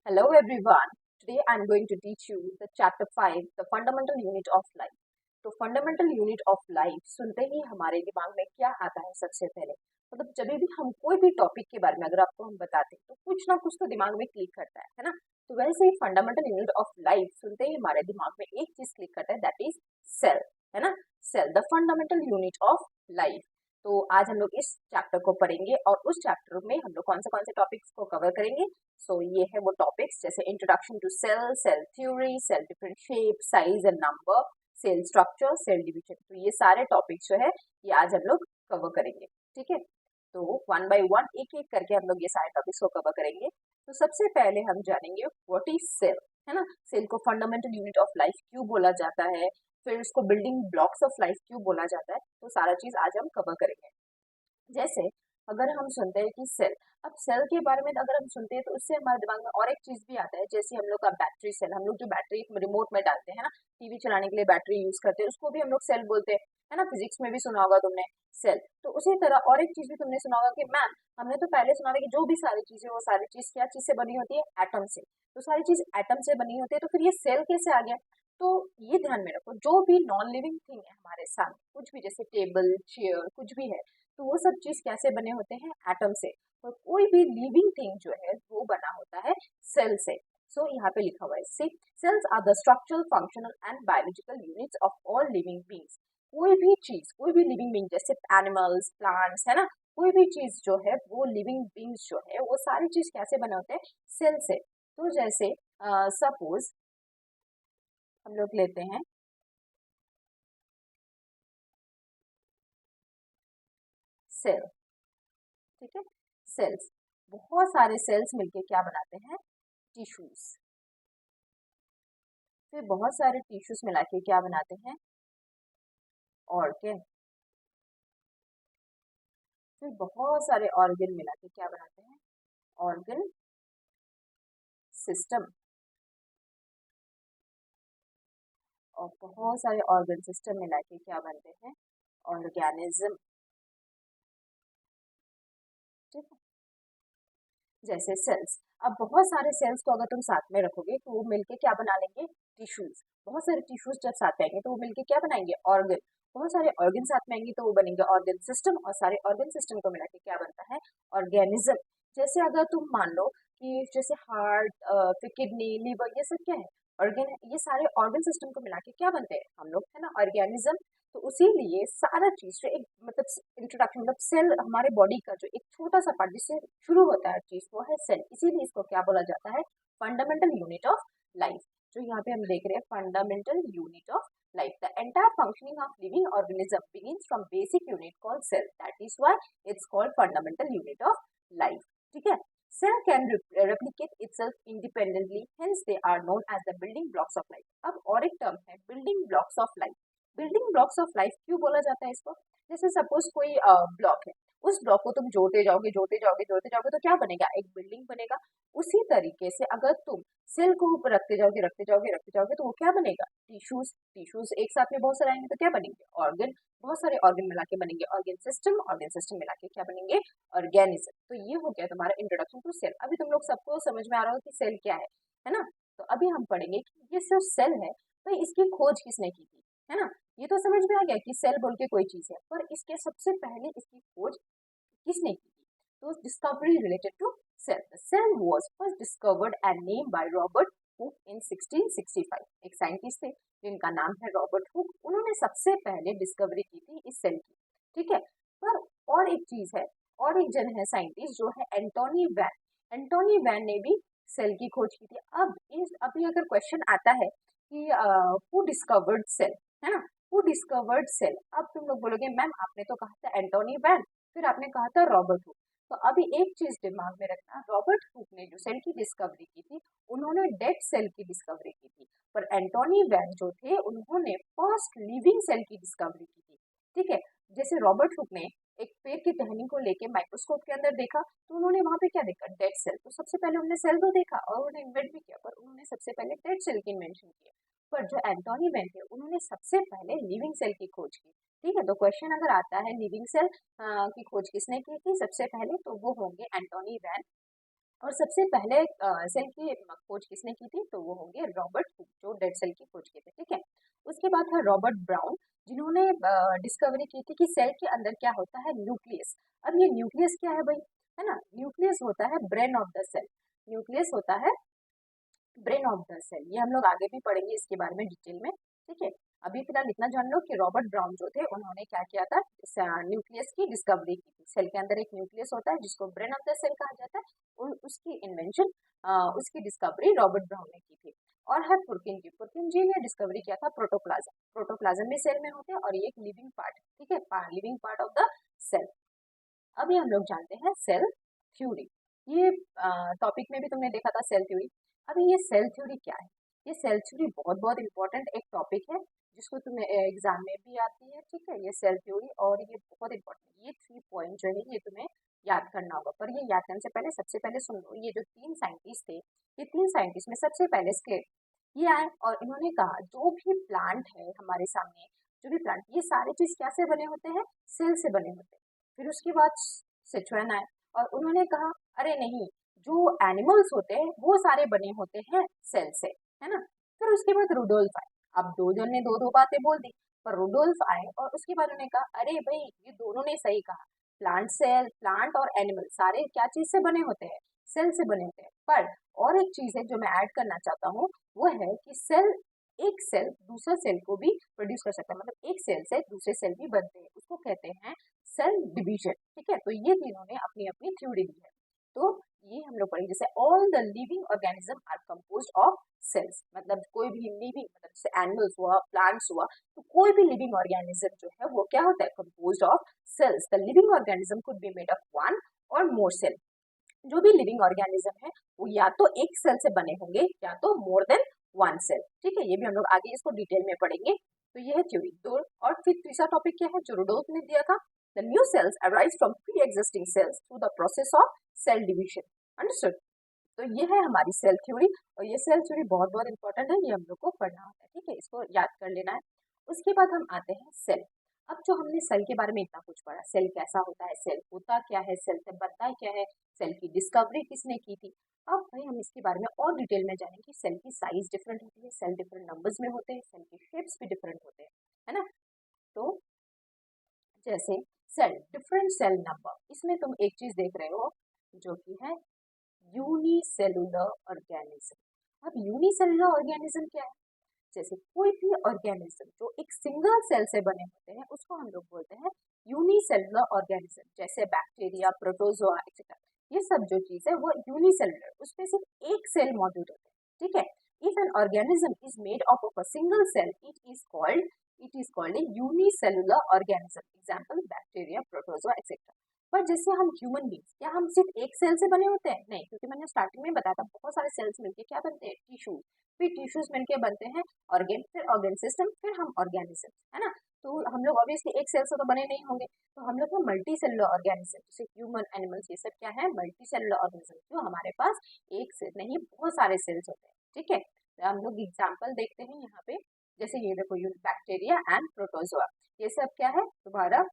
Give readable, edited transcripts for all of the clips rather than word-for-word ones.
Hello everyone. Today I'm going to teach you the chapter 5, the fundamental unit of life. तो fundamental unit of life सुनते ही हमारे दिमाग में क्या आता है सबसे पहले? मतलब जब भी हम कोई भी टॉपिक के बारे में अगर आपको हम बताते हैं तो कुछ ना कुछ तो दिमाग में क्लिक करता है ना? तो वैसे ही फंडामेंटल यूनिट ऑफ लाइफ सुनते ही हमारे दिमाग में एक चीज क्लिक करता है, दैट इज सेल, है ना? Cell, the fundamental unit of life. तो आज हम लोग इस चैप्टर को पढ़ेंगे और उस चैप्टर में हम लोग कौन से टॉपिक्स को कवर करेंगे। सो ये है वो टॉपिक्स जैसे introduction to cell, cell theory, cell different shape, size and number, cell structure, cell division. तो ये सारे टॉपिक्स जो है ये आज हम लोग कवर करेंगे। ठीक है, तो वन बाय वन एक एक करके हम लोग ये सारे टॉपिक्स को कवर करेंगे। तो सबसे पहले हम जानेंगे व्हाट इज सेल, है ना? सेल को फंडामेंटल यूनिट ऑफ लाइफ क्यों बोला जाता है, फिर उसको बिल्डिंग ब्लॉक्स ऑफ लाइफ क्यों बोला जाता है, तो सारा चीज आज हम कवर करेंगे। जैसे अगर हम सुनते हैं कि सेल, अब सेल के बारे में अगर हम सुनते हैं तो उससे हमारे दिमाग में और एक चीज भी आता है, जैसे हम लोग का बैटरी सेल, हम लोग जो बैटरी रिमोट में डालते हैं ना, टीवी चलाने के लिए बैटरी यूज करते हैं, उसको भी हम लोग सेल बोलते हैं, है ना? फिजिक्स में भी सुना होगा तुमने सेल। तो उसी तरह और एक चीज भी तुमने सुना होगा कि मैम, हमने तो पहले सुना था कि जो भी सारी चीजें वो सारी चीज क्या चीज से बनी होती है? एटम से। तो सारी चीज एटम से बनी होती है, तो फिर ये सेल कैसे आ गया? तो ये ध्यान में रखो, जो भी नॉन लिविंग थिंग है हमारे सामने, कुछ भी जैसे टेबल, चेयर, कुछ भी है, तो वो सब चीज कैसे बने होते हैं? एटम से। और कोई भी लिविंग थिंग जो है वो बना होता है सेल से। सो यहाँ पे लिखा हुआ है, see cells are the structural, functional and biological units of all living beings. कोई भी चीज, कोई भी लिविंग बींग, जैसे एनिमल्स, प्लांट्स, है ना, कोई भी चीज जो है वो लिविंग बींग्स जो है वो सारी चीज कैसे बने होते हैं? सेल से। तो जैसे सपोज हम लोग लेते हैं सेल, ठीक है? सेल्स, बहुत सारे सेल्स मिलके क्या बनाते हैं? टिश्यूज। फिर बहुत सारे टिश्यूज मिला के क्या बनाते हैं? ऑर्गन। फिर बहुत सारे ऑर्गन मिला के क्या बनाते हैं? Organ system. और बहुत सारे ऑर्गन सिस्टम मिला के क्या बनते हैं? ऑर्गेनिज्म। ठीक है, जैसे सेल्स, अब बहुत सारे सेल्स को अगर तुम साथ में रखोगे तो वो मिलके क्या बना लेंगे? टिश्यूज। बहुत सारे टिश्यूज जब साथ में आएंगे तो वो मिलके क्या बनाएंगे? ऑर्गन। बहुत सारे ऑर्गन साथ में आएंगे तो वो बनेंगे ऑर्गन सिस्टम, और सारे ऑर्गन सिस्टम को मिला के क्या बनता है? ऑर्गेनिज्म। जैसे अगर तुम मान लो कि जैसे हार्ट, फिर किडनी, लीवर, ये सब क्या है? ऑर्गन है। ये सारे ऑर्गन सिस्टम को मिला के क्या बनते हैं हम लोग, है ना? ऑर्गेनिज्म। तो उसी लिए सारा चीज जो एक मतलब इंट्रोडक्शन, मतलब सेल हमारे बॉडी का जो एक छोटा सा पार्ट जिससे शुरू होता है चीज, वो है सेल। इसीलिए इसको क्या बोला जाता है? Fundamental unit of life. जो यहाँ पे हम देख रहे हैं fundamental unit of life, the entire functioning of living organism begins from basic unit called cell, that is why it's called fundamental unit of life. ठीक है, cell can replicate itself independently, hence they are known as the building blocks of life। अब और एक term है building blocks of life. Building blocks of life क्यों बोला जाता है इसको? जैसे सपोज कोई ब्लॉक है, उस ब्लॉक को तुम जोड़ते जाओगे जोड़ते जाओगे जोड़ते जाओगे तो क्या बनेगा? एक बिल्डिंग बनेगा। उसी तरीके से अगर तुम सेल को ऊपर रखते जाओगे रखते जाओगे रखते जाओगे तो वो क्या बनेगा? टिश्यूज। टिश्यूज एक साथ में बहुत सारे आएंगे तो क्या बनेंगे? ऑर्गन। बहुत सारे ऑर्गन मिला के बनेंगे ऑर्गन सिस्टम, ऑर्गन सिस्टम मिला के क्या बनेंगे? ऑर्गेनिज्म। तो ये हो गया तुम्हारा इंट्रोडक्शन टू सेल। अभी तुम लोग सबको समझ में आ रहा हो कि सेल क्या है ना? तो अभी हम पढ़ेंगे कि ये सिर्फ सेल है, तो इसकी खोज किसने की थी, है ना? ये तो समझ में आ गया कि सेल बोल के कोई चीज है, पर इसके सबसे पहले इसकी खोज किसने की थी? तो discovery related to cell, the cell was first discovered and name by Robert Hooke in 1665। एक साइंटिस्ट थे जिनका नाम है रॉबर्ट हुक, उन्होंने सबसे पहले डिस्कवरी की थी इस सेल की। ठीक है, पर और एक चीज है, और एक जन है साइंटिस्ट जो है एंटोनी वैन। एंटोनी वैन ने भी सेल की खोज की थी। अब इस अभी अगर क्वेश्चन आता है कि हु डिस्कवर्ड सेल, है ना? हु डिस्कवर्ड सेल, अब तुम लोग बोलोगे मैम आपने तो कहा था एंटोनी वैन, फिर आपने कहा था रॉबर्ट हुक। तो अभी एक चीज दिमाग में रखना, रॉबर्ट हुक ने जो सेल की डिस्कवरी की थी उन्होंने डेड सेल की डिस्कवरी की थी, पर एंटोनी वैन जो थे उन्होंने फर्स्ट लिविंग सेल की डिस्कवरी की थी। ठीक है, जैसे रॉबर्ट हुक ने एक पेड़ की टहनी को लेके माइक्रोस्कोप के अंदर देखा तो उन्होंने वहां पे क्या देखा? Dead cell. तो सबसे पहले उन्होंने सेल तो देखा और उन्होंने इन्वेंट भी किया, पर उन्होंने सबसे पहले डेड सेल की इन्वेंशन की। पर जो एंटोनी वैन थे उन्होंने सबसे पहले लिविंग सेल की खोज की। ठीक है, तो क्वेश्चन अगर आता है लिविंग सेल की खोज किसने की थी सबसे पहले, तो वो होंगे एंटोनी वैन और सबसे पहले सेल की खोज किसने की थी, तो वो होंगे रॉबर्ट हुक, जो डेड सेल की खोज की थी, ठीक है। उसके बाद है रॉबर्ट ब्राउन, जिन्होंने डिस्कवरी की थी कि सेल के अंदर क्या होता है, न्यूक्लियस। अब ये न्यूक्लियस क्या है भाई, है ना, न्यूक्लियस होता है brain of the cell, nucleus होता है ब्रेन ऑफ द सेल। ये हम लोग आगे भी पढ़ेंगे इसके बारे में डिटेल में, ठीक है। अभी फिलहाल इतना जान लो कि रॉबर्ट ब्राउन जो थे उन्होंने क्या किया था, न्यूक्लियस की डिस्कवरी की थी। सेल के अंदर एक न्यूक्लियस होता है जिसको ब्रेन ऑफ द सेल कहा जाता है, उसकी इन्वेंशन, उसकी डिस्कवरी रॉबर्ट ब्राउन ने की थी। और है पुरकिन पुरकिन जी ने डिस्कवरी किया था प्रोटोप्लाज्म। प्रोटोप्लाज्म भी सेल में होते हैं और ये एक लिविंग पार्ट है, ठीक है, living part of the cell. अभी हम लोग जानते हैं सेल थ्योरी। ये टॉपिक में भी तुमने देखा था सेल थ्योरी। अभी ये सेल थ्योरी क्या है, ये सेल थ्योरी बहुत बहुत इंपॉर्टेंट एक टॉपिक है, जिसको तुम्हें एग्जाम में भी आती है, ठीक है, ये सेल थ्योरी। और ये बहुत इंपॉर्टेंट, ये 3 पॉइंट जो है ये तुम्हें याद करना होगा। पर ये याद करने से पहले सबसे पहले सुन लो, ये जो 3 साइंटिस्ट थे, ये 3 साइंटिस्ट में सबसे पहले स्लेट ये आए और इन्होंने कहा जो भी प्लांट है हमारे सामने, जो भी प्लांट, ये सारे चीज क्या से बने होते हैं, सेल से बने होते हैं। फिर उसके बाद सिचुएन आए और उन्होंने कहा अरे नहीं, जो एनिमल्स होते हैं वो सारे बने होते हैं सेल से, है ना। फिर उसके बाद रुडोल्फ आए। अब दो जन ने दो दो बातें बोल दी, पर रुडोल्फ आए और उसके बाद उन्होंने कहा अरे भाई ये दोनों ने सही कहा, प्लांट सेल, प्लांट और एनिमल सारे क्या चीज से बने होते हैं, सेल से बने होते हैं। पर और एक चीज है जो मैं ऐड करना चाहता हूँ, वो है कि सेल, एक सेल दूसरे सेल को भी प्रोड्यूस कर सकता है, मतलब एक सेल से दूसरे सेल भी बनते हैं, उसको कहते हैं सेल डिवीजन, ठीक है। तो ये तीनों ने अपनी अपनी थ्योरी दी है। तो ये हम लोग पढ़ेंगे, जैसे all the living organism are composed of cells, मतलब कोई भी लिविंग, मतलब जैसे एनिमल्स हुआ, प्लांट्स हुआ, तो कोई भी लिविंग ऑर्गेनिज्म जो है वो क्या होता है, composed of cells. The living organism could be made of one or more cell. जो भी लिविंग ऑर्गेनिज्म है वो या तो एक सेल से बने होंगे या तो मोर देन वन सेल, ठीक है। ये भी हम लोग आगे इसको डिटेल में पढ़ेंगे। तो ये है थ्योरी दो। और फिर तीसरा टॉपिक क्या है जो रुडोल्फ ने दिया था, the new cells arise from pre existing cells through the process of cell division. Understood. तो ये है हमारी सेल थ्योरी, और ये सेल थ्योरी बहुत बहुत इंपॉर्टेंट है, ये हम लोग को पढ़ना होता है, ठीक है, इसको याद कर लेना है। उसके बाद हम आते हैं सेल। अब जो हमने सेल के बारे में इतना कुछ पढ़ा, सेल कैसा होता है, सेल होता क्या है, सेल से बनता है क्या है, सेल की डिस्कवरी किसने की थी। अब भाई हम इसके बारे में और डिटेल में जानेंगे। सेल की साइज डिफरेंट होती है, सेल डिफरेंट नंबर्स में होते हैं, सेल के शेप्स भी डिफरेंट होते हैं, है ना। तो जैसे सेल डिफरेंट सेल नंबर, इसमें तुम एक चीज देख रहे हो जो कि है यूनिसेलुलर ऑर्गेनिज्म। अब यूनिसेलुलर ऑर्गेनिज्म क्या है, जैसे कोई भी ऑर्गेनिज्म जो एक सिंगल सेल से बने होते हैं उसको हम लोग बोलते हैं यूनिसेलुलर ऑर्गेनिज्म, जैसे बैक्टीरिया, प्रोटोजोआ एक्सेट्रा। ये सब जो चीज है वो यूनिसेलुलर, उसमें सिर्फ एक सेल मौजूद होता है, ठीक है। If an organism is made up of a single cell it is called a unicellular organism, example bacteria, protozoa etcetera. पर जैसे हम ह्यूमन बींग्स, क्या हम सिर्फ एक सेल से बने होते हैं, नहीं, क्योंकि मैंने स्टार्टिंग में बताया था बहुत सारे सेल्स मिलके क्या बनते हैं, टिश्यूज, फिर टिश्यूज मिलके बनते हैं ऑर्गेन, फिर ऑर्गेन सिस्टम, फिर हम ऑर्गेनिज्म, है ना। तो हम लोग ऑब्वियसली एक सेल से तो बने नहीं होंगे, तो हम लोग मल्टी सेलुलर ऑर्गेनिज्म, जैसे ह्यूमन, एनिमल्स, ये सब क्या है, मल्टी सेलुलर ऑर्गेनिज्म, जो हमारे पास एक सेल नहीं बहुत सारे सेल्स होते हैं, ठीक है। तो हम लोग एग्जाम्पल देखते हैं यहाँ पे, जैसे ये देखो बैक्टीरिया एंड प्रोटोजोआ, ये सब क्या है तुम्हारा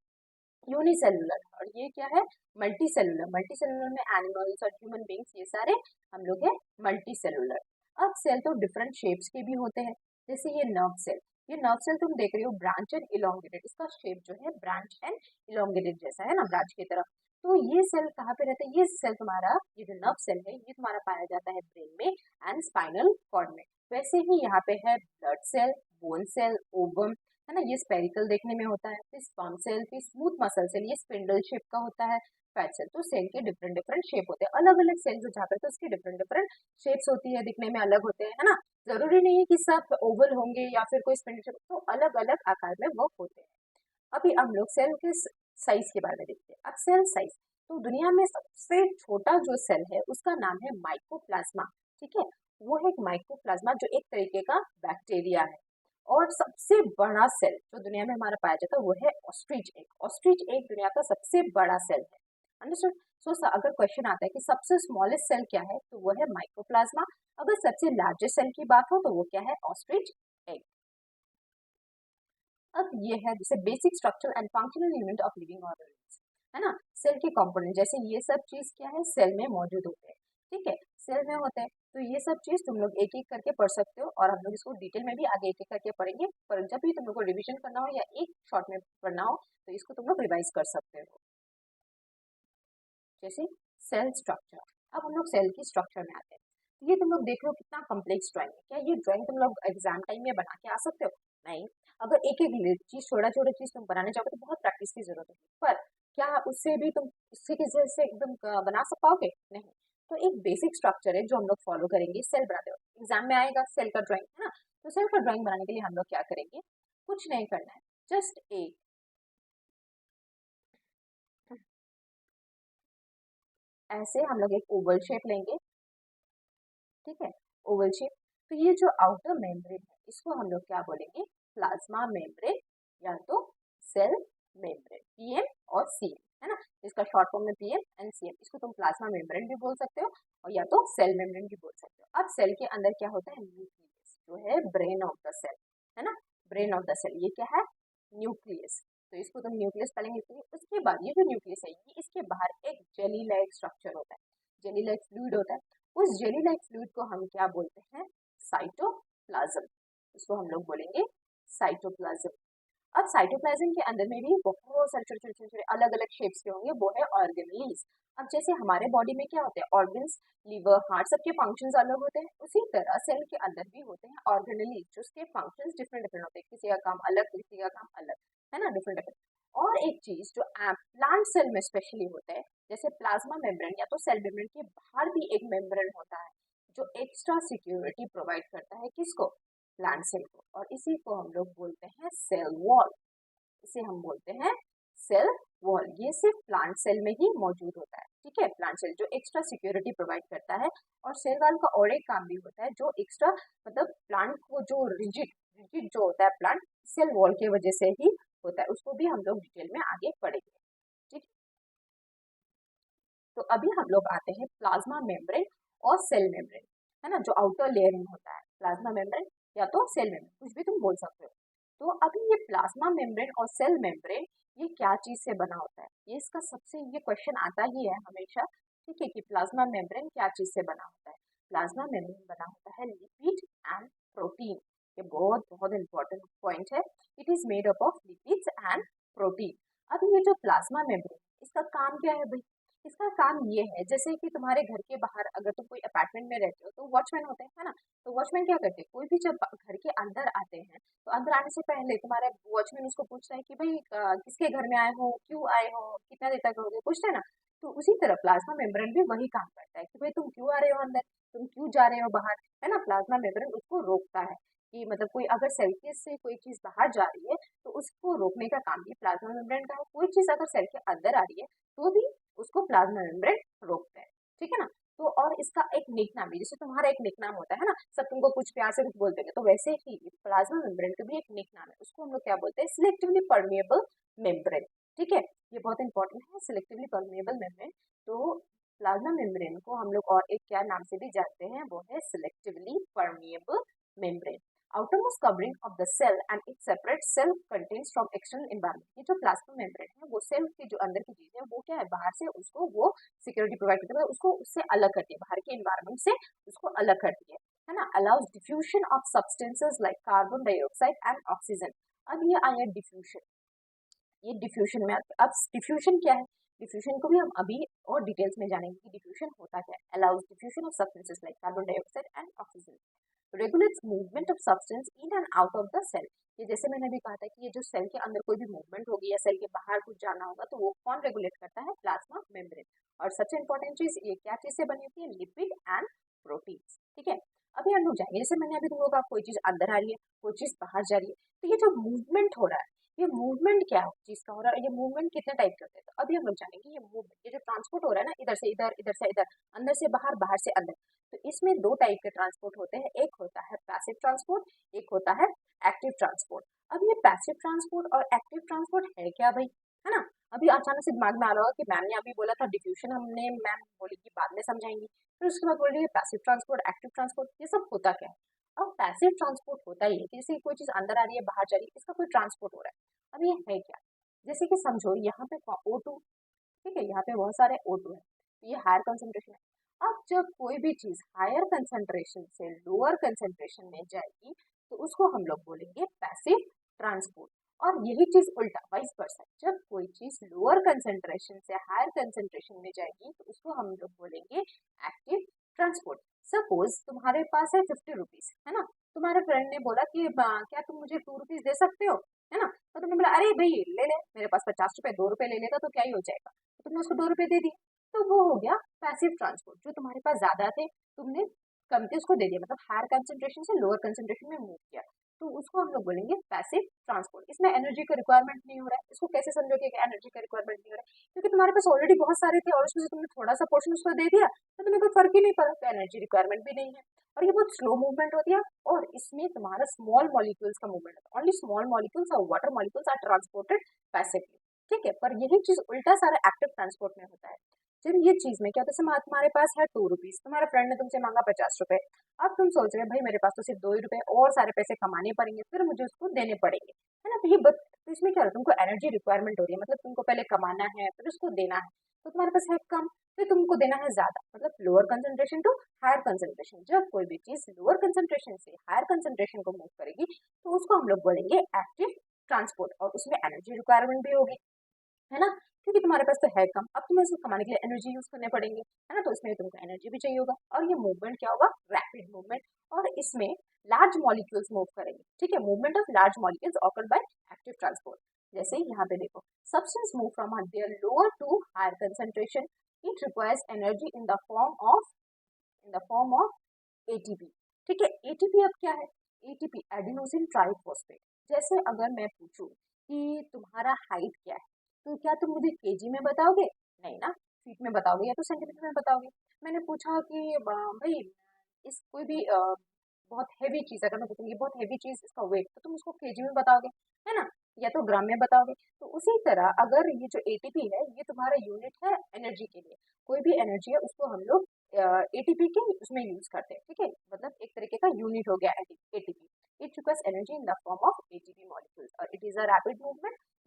यूनिसेलुलर, और ये क्या है मल्टी सेलुलर। मल्टी सेलुलर में एनिमल्स और ह्यूमन बींग्स ये सारे हम लोग है मल्टी सेलुलर। अब सेल तो डिफरेंट शेप्स के भी होते हैं, जैसे ये नर्व सेल, ये नर्व सेल तुम देख रहे हो ब्रांच एंड इलोंगेटेड, इसका शेप जो है ब्रांच एंड इलोंगेटेड जैसा है ना, ब्रांच की तरफ। तो ये सेल कहाँ पे रहता है, ये सेल तुम्हारा, ये जो नर्व सेल है ये तुम्हारा पाया जाता है ब्रेन में एंड स्पाइनल कॉर्ड में। वैसे ही यहाँ पे है blood cell, bone cell, ovum, है ना, ये स्पेरिकल देखने में होता है। फिर स्पर्म सेल, फिर स्मूथ मसल सेल, ये स्पिंडल शेप का होता है। फैट सेल, तो सेल के डिफरेंट डिफरेंट शेप होते हैं, अलग अलग सेल जो जहाँ पे तो उसकी डिफरेंट डिफरेंट शेप्स होती है, दिखने में अलग होते हैं, है ना। जरूरी नहीं है कि सब ओवल होंगे या फिर कोई स्पिंडल शेप, तो अलग अलग आकार में वो होते हैं। अभी हम लोग सेल के साइज के बारे में देखते हैं। अब सेल साइज, तो दुनिया में सबसे छोटा जो सेल है उसका नाम है माइकोप्लाज्मा, ठीक है। वो है एक माइकोप्लाज्मा जो एक तरीके का बैक्टीरिया है। और सबसे बड़ा सेल जो दुनिया में हमारा पाया जाता है वो है ऑस्ट्रिच एग। ऑस्ट्रिच एग दुनिया का सबसे बड़ा सेल है, अंडरस्टूड। सो अगर क्वेश्चन आता है कि सबसे स्मॉलेस्ट सेल क्या है, तो वो है माइकोप्लाज्मा। अगर सबसे लार्जेस्ट सेल की बात हो तो वो क्या है, ऑस्ट्रिच एग। अब ये है जैसे basic structure and functional unit of living organism, है ना। सेल के कंपोनेंट, जैसे ये सब चीज क्या है सेल में मौजूद होते हैं, ठीक है, सेल में होते हैं। तो ये सब चीज तुम लोग एक एक करके पढ़ सकते हो, और हम लोग इसको डिटेल में भी आगे एक एक करके पढ़ेंगे, पर जब भी तुम लोग को रिवीजन करना हो या एक शॉर्ट में पढ़ना हो तो इसको तुम लोग रिवाइज कर सकते हो। जैसे सेल स्ट्रक्चर, अब हम लोग सेल की स्ट्रक्चर में आते हैं। तो ये तुम लोग देख लो कितना कम्प्लेक्स ड्राइंग है, क्या ये ड्राइंग तुम लोग एग्जाम टाइम में बना के आ सकते हो? नहीं। अगर एक एक चीज छोटा छोटा चीज तुम बनाने जाओगे तो बहुत प्रैक्टिस की जरूरत होगी, पर क्या उससे भी तुम उससे की जैसे एकदम बना सक पाओगे? नहीं। तो एक बेसिक स्ट्रक्चर है जो हम लोग फॉलो करेंगे सेल बनाते हो, एग्जाम में आएगा सेल का ड्राइंग, है ना? तो सेल का ड्राइंग बनाने के लिए हम लोग क्या करेंगे? कुछ नहीं करना है, जस्ट एक ऐसे हम लोग एक ओवल शेप लेंगे, ठीक है, ओवल शेप। तो ये जो आउटर मेम्ब्रेन है इसको हम लोग क्या बोलेंगे? प्लाज्मा मेम्ब्रेन या तो सेल मेम्ब्रेन, पीएम और सीएम, है ना? इसका शॉर्ट फॉर्म में पीएम एंड सीएम, इसको तुम प्लाज्मा मेम्ब्रेन भी बोल सकते हो और या तो सेल मेम्ब्रेन भी बोल सकते हो। अब सेल के अंदर क्या होता है? न्यूक्लियस, जो है ब्रेन ऑफ द सेल, है ना? ब्रेन ऑफ द सेल, ये क्या है? न्यूक्लियस। तो इसको तुम न्यूक्लियस पहले लिखेंगे। उसके बाद ये जो न्यूक्लियस है ये इसके बाहर एक जेली लाइक स्ट्रक्चर होता है, जेली लाइक फ्लूइड होता है। उस जेली लाइक फ्लूइड को हम क्या बोलते हैं? साइटोप्लाज्म। इसको हम लोग बोलेंगे साइटोप्लाज्म। अब साइटोप्लाज्म के अंदर में भी बहुत सारे छोटे छोटे छोटे अलग अलग शेप्स के होंगे, वो है ऑर्गेनेलीज। अब जैसे हमारे बॉडी में क्या होते हैं ऑर्गन्स, लिवर, हार्ट, सबके फंक्शंस अलग होते हैं, उसी तरह सेल के अंदर भी होते हैं ऑर्गेनेलीज, जो उसके फंक्शंस डिफरेंट डिफरेंट होते हैं, किसी का काम अलग किसी का काम अलग, है ना? Different different. और एक चीज जो प्लांट सेल में स्पेशली होता है, जैसे प्लाज्मा मेम्ब्रेन या तो सेल मेम्ब्रेन के बाहर भी एक मेम्ब्रेन होता है जो एक्स्ट्रा सिक्योरिटी प्रोवाइड करता है, किसको? प्लांट सेल को, और इसी को हम लोग बोलते हैं सेल वॉल। इसे हम बोलते हैं सेल वॉल। ये सिर्फ प्लांट सेल में ही मौजूद होता है, ठीक है, प्लांट सेल जो एक्स्ट्रा सिक्योरिटी प्रोवाइड करता है। और सेल वॉल का और एक काम भी होता है जो एक्स्ट्रा, मतलब प्लांट को जो रिजिड रिजिड जो होता है प्लांट, सेल वॉल की वजह से ही होता है, उसको भी हम लोग डिटेल में आगे पढ़ेंगे, ठीक। तो अभी हम लोग आते हैं प्लाज्मा मेम्ब्रेन और सेल मेम्ब्रेन, है ना, जो आउटर लेयर में होता है, प्लाज्मा मेम्ब्रेन या तो सेल मेम्ब्रेन, कुछ भी तुम बोल सकते हो। तो अभी ये प्लाज्मा मेम्ब्रेन और सेल मेम्ब्रेन ये क्या चीज से बना होता है? ये इसका सबसे ये क्वेश्चन आता ही है हमेशा, ठीक है, कि प्लाज्मा मेम्ब्रेन क्या चीज से बना होता है? प्लाज्मा मेम्ब्रेन बना होता है लिपिड एंड प्रोटीन। ये बहुत बहुत इंपॉर्टेंट पॉइंट है। It is made up of lipids and protein. अब ये जो प्लाज्मा मेम्ब्रेन, इसका काम क्या है भाई? इसका काम ये है, जैसे कि तुम्हारे घर के बाहर अगर तुम कोई अपार्टमेंट में रहते हो तो वॉचमैन होते हैं, है ना? तो वॉचमैन क्या करते हैं, कोई भी जब घर के अंदर आते हैं तो अंदर आने से पहले तुम्हारे वॉचमैन उसको पूछता है कि भाई किसके घर में आए हो, क्यों आए हो, कितना देर तक रहोगे, पूछते हैं ना? तो उसी तरह प्लाज्मा मेम्ब्रेन भी वही काम करता है कि भाई तुम क्यों आ रहे हो अंदर, तुम क्यों जा रहे हो बाहर, है ना? प्लाज्मा मेम्ब्रेन उसको रोकता है कि मतलब कोई अगर सेल से कोई चीज बाहर जा रही है तो उसको रोकने का काम भी प्लाज्मा मेम्ब्रेन का है। कोई चीज अगर सेल के अंदर आ रही है तो भी उसको प्लाज्मा मेम्ब्रेन रोकते हैं, ठीक है ना? तो और इसका एक निक नाम भी, जैसे तुम्हारा एक निक नाम होता है ना, सब तुमको कुछ प्यार से कुछ बोलते हैं, तो वैसे ही प्लाज्मा मेम्ब्रेन का भी एक निक नाम है, उसको हम लोग क्या बोलते हैं? सिलेक्टिवली परमिएबल मेम्ब्रेन, ठीक है। ये बहुत इंपॉर्टेंट है, सिलेक्टिवली परमिएबल मेम्ब्रेन। तो प्लाज्मा मेम्ब्रेन को हम लोग और एक क्या नाम से भी जानते हैं, वो है selectively permeable membrane. outermost covering of the cell and its separate cell contains from external environment। ये जो प्लाज्मा मेम्ब्रेन है वो सेल के जो अंदर की चीज है वो क्या है, बाहर से उसको वो सिक्योरिटी प्रोवाइड करती है, उसको उससे अलग करती है, बाहर के एनवायरमेंट से उसको अलग करती है ना? Allows diffusion of substances like carbon dioxide and oxygen. अब ये आया डिफ्यूजन, ये डिफ्यूजन में आते, अब डिफ्यूजन क्या है? डिफ्यूजन को भी हम अभी और डिटेल्स में जानेंगे कि डिफ्यूजन होता क्या है। Allows diffusion of substances like carbon dioxide and oxygen, regulates movement of substance in and out of the cell. ये जैसे मैंने अभी कहा था कि ये जो सेल के अंदर कोई भी मूवमेंट होगी या सेल के बाहर कुछ जाना होगा तो वो कौन रेगुलेट करता है? Plasma membrane. और सबसे इंपॉर्टेंट चीज ये क्या चीज से बनी होती है? लिपिड एंड प्रोटीन, ठीक है। अभी हम लोग जाएंगे, जैसे मैंने अभी तुम लोग कहा कोई चीज अंदर आ रही है, कोई चीज बाहर जा रही है, तो ये जो मूवमेंट हो रहा है, ये मूवमेंट क्या चीज का हो रहा है, ये मूवमेंट कितने टाइप के होते हैं? तो अभी हम लोग जानेंगे ये मूवमेंट, ये जो ट्रांसपोर्ट हो रहा है ना, इधर से इधर, इधर से इधर, अंदर से बाहर, बाहर से अंदर, तो इसमें दो टाइप के ट्रांसपोर्ट होते हैं, एक होता है पैसिव ट्रांसपोर्ट, एक होता है एक्टिव ट्रांसपोर्ट। अब ये पैसिव ट्रांसपोर्ट और एक्टिव ट्रांसपोर्ट है क्या भाई, है ना? अभी अचानक से दिमाग में आ रहा होगा कि मैम ने अभी बोला था डिफ्यूजन, हमने मैम बोली कि बाद में समझाएंगी, फिर उसके बाद बोल रही है पैसिव ट्रांसपोर्ट, एक्टिव ट्रांसपोर्ट, ये सब होता क्या है? अब पैसिव ट्रांसपोर्ट होता ही है कि जैसे कोई चीज अंदर आ रही है बाहर जा रही है, इसका कोई ट्रांसपोर्ट हो रहा है। अब ये है क्या? जैसे कि समझो यहाँ पे O2, ठीक है, यहाँ पे बहुत सारे O2 है, तो ये हायर कंसंट्रेशन है। अब जब कोई भी चीज हायर कंसंट्रेशन से लोअर कंसंट्रेशन में जाएगी तो उसको हम लोग बोलेंगे पैसिव ट्रांसपोर्ट। और यही चीज उल्टा वाइस वर्सा, जब कोई चीज लोअर कंसंट्रेशन से हायर कंसंट्रेशन में जाएगी तो उसको हम लोग बोलेंगे एक्टिव ट्रांसपोर्ट। सपोज तुम्हारे पास है 50 रुपीज, है ना, तुम्हारे फ्रेंड ने बोला कि क्या तुम मुझे 2 रुपीज दे सकते हो, है ना, तो तुमने बोला अरे भाई ले ले, मेरे पास 50 रुपए, 2 रुपए ले लेगा तो क्या ही हो जाएगा, तो तुमने उसको 2 रुपए दे दिए। तो वो हो गया पैसिव ट्रांसपोर्ट। जो तुम्हारे पास ज्यादा थे तुमने कम थे उसको दे दिया, मतलब हायर कंसंट्रेशन से लोअर कंसंट्रेशन में मूव किया, तो उसको हम लोग बोलेंगे पैसिव ट्रांसपोर्ट। इसमें एनर्जी का रिक्वायरमेंट नहीं हो रहा है। इसको कैसे समझोगे कि एनर्जी का रिक्वायरमेंट नहीं हो रहा है? क्योंकि तुम्हारे पास ऑलरेडी बहुत सारे थे और उसमें से तुमने थोड़ा सा पोर्शन उसको दे दिया तो तुम्हें कोई फर्क ही नहीं पड़ा, तो एनर्जी रिक्वायरमेंट भी नहीं है। और ये बहुत स्लो मूवमेंट होती है और इसमें तुम्हारा स्मॉल मॉलिक्यूल्स का मूवमेंट होता है। ओनली स्मॉल मॉलिक्यूल्स और water molecules are transported passively. ठीक है, पर यही चीज उल्टा सारा एक्टिव ट्रांसपोर्ट में होता है। जब ये चीज में क्या होता है, तुम्हारे पास है 2 रुपीज, तुम्हारे फ्रेंड ने तुमसे मांगा 50 रुपए, अब तुम सोच रहे हो भाई मेरे पास तो सिर्फ 2 ही रुपए और सारे पैसे कमाने पड़ेंगे फिर मुझे उसको देने पड़ेंगे, है ना, तो तो इसमें क्या हो रहा है, तुमको एनर्जी रिक्वायरमेंट हो रही है, मतलब तुमको पहले कमाना है फिर उसको देना है, तो तुम्हारे पास है कम फिर तुमको देना है ज्यादा, मतलब lower concentration to higher concentration. जब कोई भी चीज लोअर कंसंट्रेशन से हायर कंसंट्रेशन को मूव करेगी तो उसको हम लोग बोलेंगे एक्टिव ट्रांसपोर्ट, और उसमें एनर्जी रिक्वायरमेंट भी होगी, है ना, क्योंकि तुम्हारे पास तो है कम, अब तुम्हें इसको कमाने के लिए एनर्जी यूज करने पड़ेंगे, है ना, तो इसमें तुमको एनर्जी भी चाहिए होगा। और ये मूवमेंट क्या होगा, रैपिड मूवमेंट, और इसमें लार्ज मॉलिक्यूल्स मूव करेंगे। ठीक है, movement of large molecules occur by active transport. जैसे यहाँ पे देखो, substance move from their lower to higher concentration, it requires energy in the form of ATP. ठीक है, एटीपी अब क्या है, एटीपी एडिनोसिन ट्राइफॉस्फेट। जैसे अगर मैं पूछूं कि तुम्हारा हाइट क्या है, तो क्या तुम मुझे केजी में बताओगे, नहीं ना, फीट में बताओगे या तो सेंटीमीटर में बताओगे। मैंने पूछा कि भाई इस कोई भी बहुत हैवी चीज, अगर मैं पूछूंगी बहुत हैवी चीज इसका वेट, तो तुम उसको केजी में बताओगे, है ना, या तो ग्राम में बताओगे। तो उसी तरह अगर ये जो एटीपी है ये तुम्हारा यूनिट है एनर्जी के लिए, कोई भी एनर्जी है उसको हम लोग एटीपी के उसमें यूज करते हैं। ठीक है, मतलब एक तरीके का यूनिट हो गया ATP. It requires energy in the form of ATP molecules और it is a rapid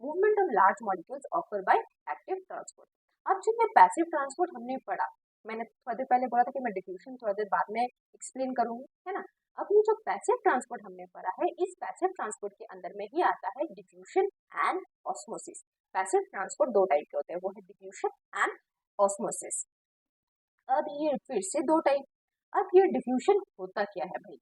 movement of large molecules offer by active transport. अब जब ये पैसिव ट्रांसपोर्ट हमने पढ़ा, मैंने थोड़ी देर पहले बोला था कि मैं डिफ्यूजन थोड़ी देर बाद में एक्सप्लेन करूंगी, है ना। अब ये जो पैसिव ट्रांसपोर्ट हमने पढ़ा है, इस पैसिव ट्रांसपोर्ट के अंदर में ही आता है diffusion and osmosis. Passive transport दो टाइप के होते हैं, वो है डिफ्यूजन एंड ऑस्मोसिस। अब ये फिर से दो टाइप। अब ये डिफ्यूजन होता क्या है भाई,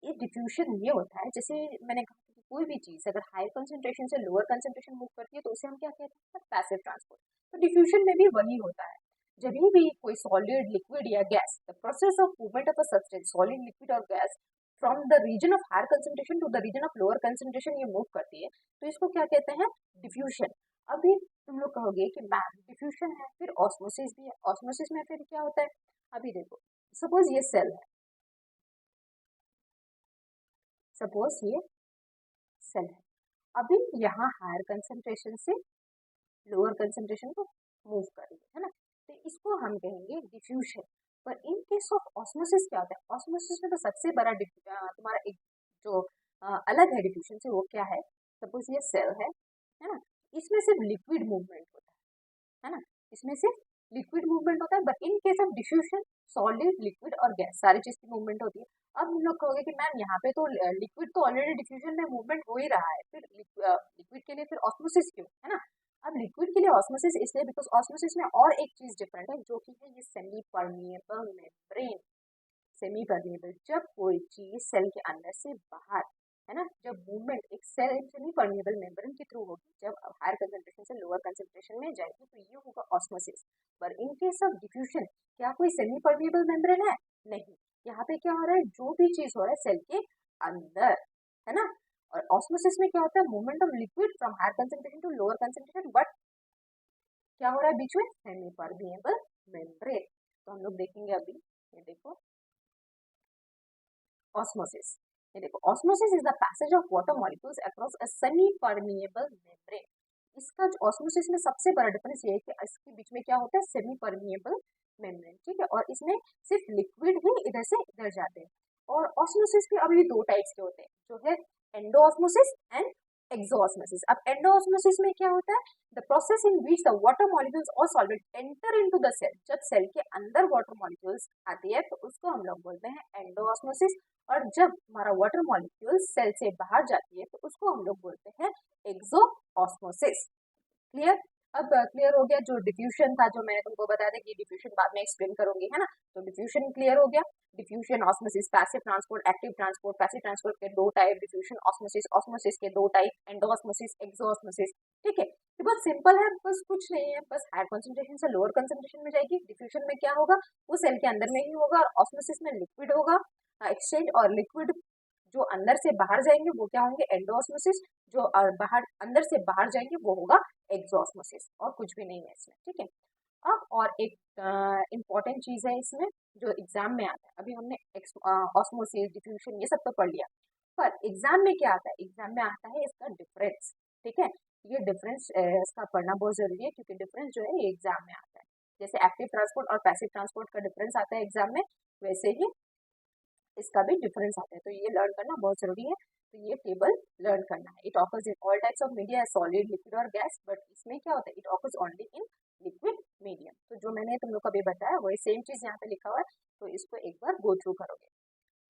ये डिफ्यूजन ये होता है, जैसे मैंने कहा कि कोई भी चीज अगर हाई कंसंट्रेशन से लोअर कंसंट्रेशन मूव करती है तो उसे हम क्या कहते हैं, पैसिव ट्रांसपोर्ट। तो डिफ्यूजन में भी वही होता है, जब भी कोई सॉलिड लिक्विड या gas, the process of movement of a substance solid liquid और gas from the region of higher concentration to the region of lower concentration ये मूव करती है, तो इसको क्या कहते हैं, डिफ्यूजन। अभी तुम लोग कहोगे कि मैम डिफ्यूजन है फिर ऑस्मोसिस भी है, ऑस्मोसिस में फिर क्या होता है। अभी देखो, सपोज ये सेल है, सपोज ये सेल है, अभी यहाँ हायर कंसंट्रेशन से लोअर कंसंट्रेशन को मूव कर रही है ना, तो इसको हम कहेंगे डिफ्यूजन। पर इन केस ऑफ ऑस्मोसिस क्या होता है, ऑस्मोसिस में तो सबसे बड़ा तुम्हारा एक जो अलग है डिफ्यूजन से, वो क्या है, सपोज ये सेल है ना, इसमें सिर्फ लिक्विड मूवमेंट होता है ना, इसमें सिर्फ लिक्विड मूवमेंट होता है। But in case of diffusion solid liquid और गैस सारी चीज की मूवमेंट होती है। अब हम लोग कहोगे कि मैम यहाँ पे तो लिक्विड तो ऑलरेडी डिफ्यूजन में मूवमेंट हो ही रहा है, फिर लिक्विड के लिए फिर ऑस्मोसिस क्यों, है ना। अब लिक्विड के लिए ऑस्मोसिस इसलिए बिकॉज ऑस्मोसिस में और एक चीज डिफरेंट है जो कि है ये semi permeable membrane. Semi permeable, जब कोई चीज सेल के अंदर से बाहर, है ना, जब मूवमेंट एक सेल सेमी परमिएबल मेम्ब्रेन के थ्रू होगी, जब हायर कंसंट्रेशन से लोअर कंसंट्रेशन में जाएगी तो ये होगा ऑस्मोसिस। पर इन केस ऑफ डिफ्यूजन क्या कोई सेमी परमिएबल मेम्ब्रेन है, नहीं, यहाँ पे क्या हो रहा है, जो भी चीज हो रहा है सेल के अंदर, है ना। और ऑस्मोसिस में क्या होता है, movement of liquid from higher concentration to lower concentration, but क्या हो रहा है बीच में, सेमी परमिएबल मेम्ब्रेन। तो हम लोग देखेंगे अभी, ये देखो ऑस्मोसिस, ये देखो osmosis is the passage of water molecules across a semi permeable membrane. इसका जो ऑस्मोसिस में सबसे बड़ा डिफरेंस ये है कि इसके बीच में क्या होता है, सेमी परमिएबल मेम्ब्रेन। ठीक है, और इसमें सिर्फ लिक्विड ही इधर से इधर जाते हैं। और ऑस्मोसिस के अभी दो टाइप्स के होते हैं, जो है एंडो ऑस्मोसिस एंड एक्सोऑस्मोसिस। अब एंडोऑस्मोसिस में क्या होता है? The process in which the water molecules और solvent enter into the cell. जब सेल के अंदर वाटर मॉलिक्यूल्स आती है तो उसको हम लोग बोलते हैं एंडोऑस्मोसिस, और जब हमारा वाटर मॉलिक्यूल सेल से बाहर जाती है तो उसको हम लोग बोलते हैं एक्सोऑस्मोसिस। क्लियर? अब क्लियर हो गया। जो डिफ्यूजन था, जो मैंने तुमको बताया था कि डिफ्यूजन बाद में एक्सप्लेन करूंगी, है ना। तो डिफ्यूजन क्लियर हो गया। Diffusion, osmosis, passive transport, active transport. Passive transport के दो टाइप, डिफ्यूजन, ऑस्मोसिस। ऑस्मोसिस के दो टाइप, एंडोऑस्मोसिस, एक्सोऑस्मोसिस। ठीक है, ये बहुत सिंपल है, बस कुछ नहीं है, बस हायर कंसंट्रेशन से लोअर कंसंट्रेशन में जाएगी। डिफ्यूजन में क्या होगा? वो सेल के अंदर में ही होगा, और ऑस्मोसिस में लिक्विड होगा एक्सचेंज, और लिक्विड जो अंदर से बाहर जाएंगे वो क्या होंगे? एंडोऑस्मोसिस। जो बाहर अंदर से बाहर जाएंगे वो होगा एक्सोऑस्मोसिस, और कुछ भी नहीं है इसमें। ठीक है, अब और एक इम्पॉर्टेंट चीज है इसमें जो एग्जाम में आता है। अभी हमने ऑस्मोसिस, डिफ्यूजन ये सब तो पढ़ लिया, पर एग्जाम में क्या आता है? एग्जाम में आता है इसका डिफरेंस। ठीक है, ये डिफरेंस इसका पढ़ना बहुत जरूरी है, क्योंकि डिफरेंस जो है ये एग्जाम में आता है। जैसे एक्टिव ट्रांसपोर्ट और पैसिव ट्रांसपोर्ट का डिफरेंस आता है एग्जाम में, वैसे ही इसका भी डिफरेंस आता है। तो ये लर्न करना बहुत जरूरी है। तो ये टेबल लर्न करना है। It offers in all types of media, solid, liquid और गैस, बट इसमें क्या होता है? It offers only in liquid medium. तो जो मैंने तुम लोग को अभी बताया वही सेम चीज यहाँ पे लिखा हुआ है, तो इसको एक बार गो थ्रू करोगे।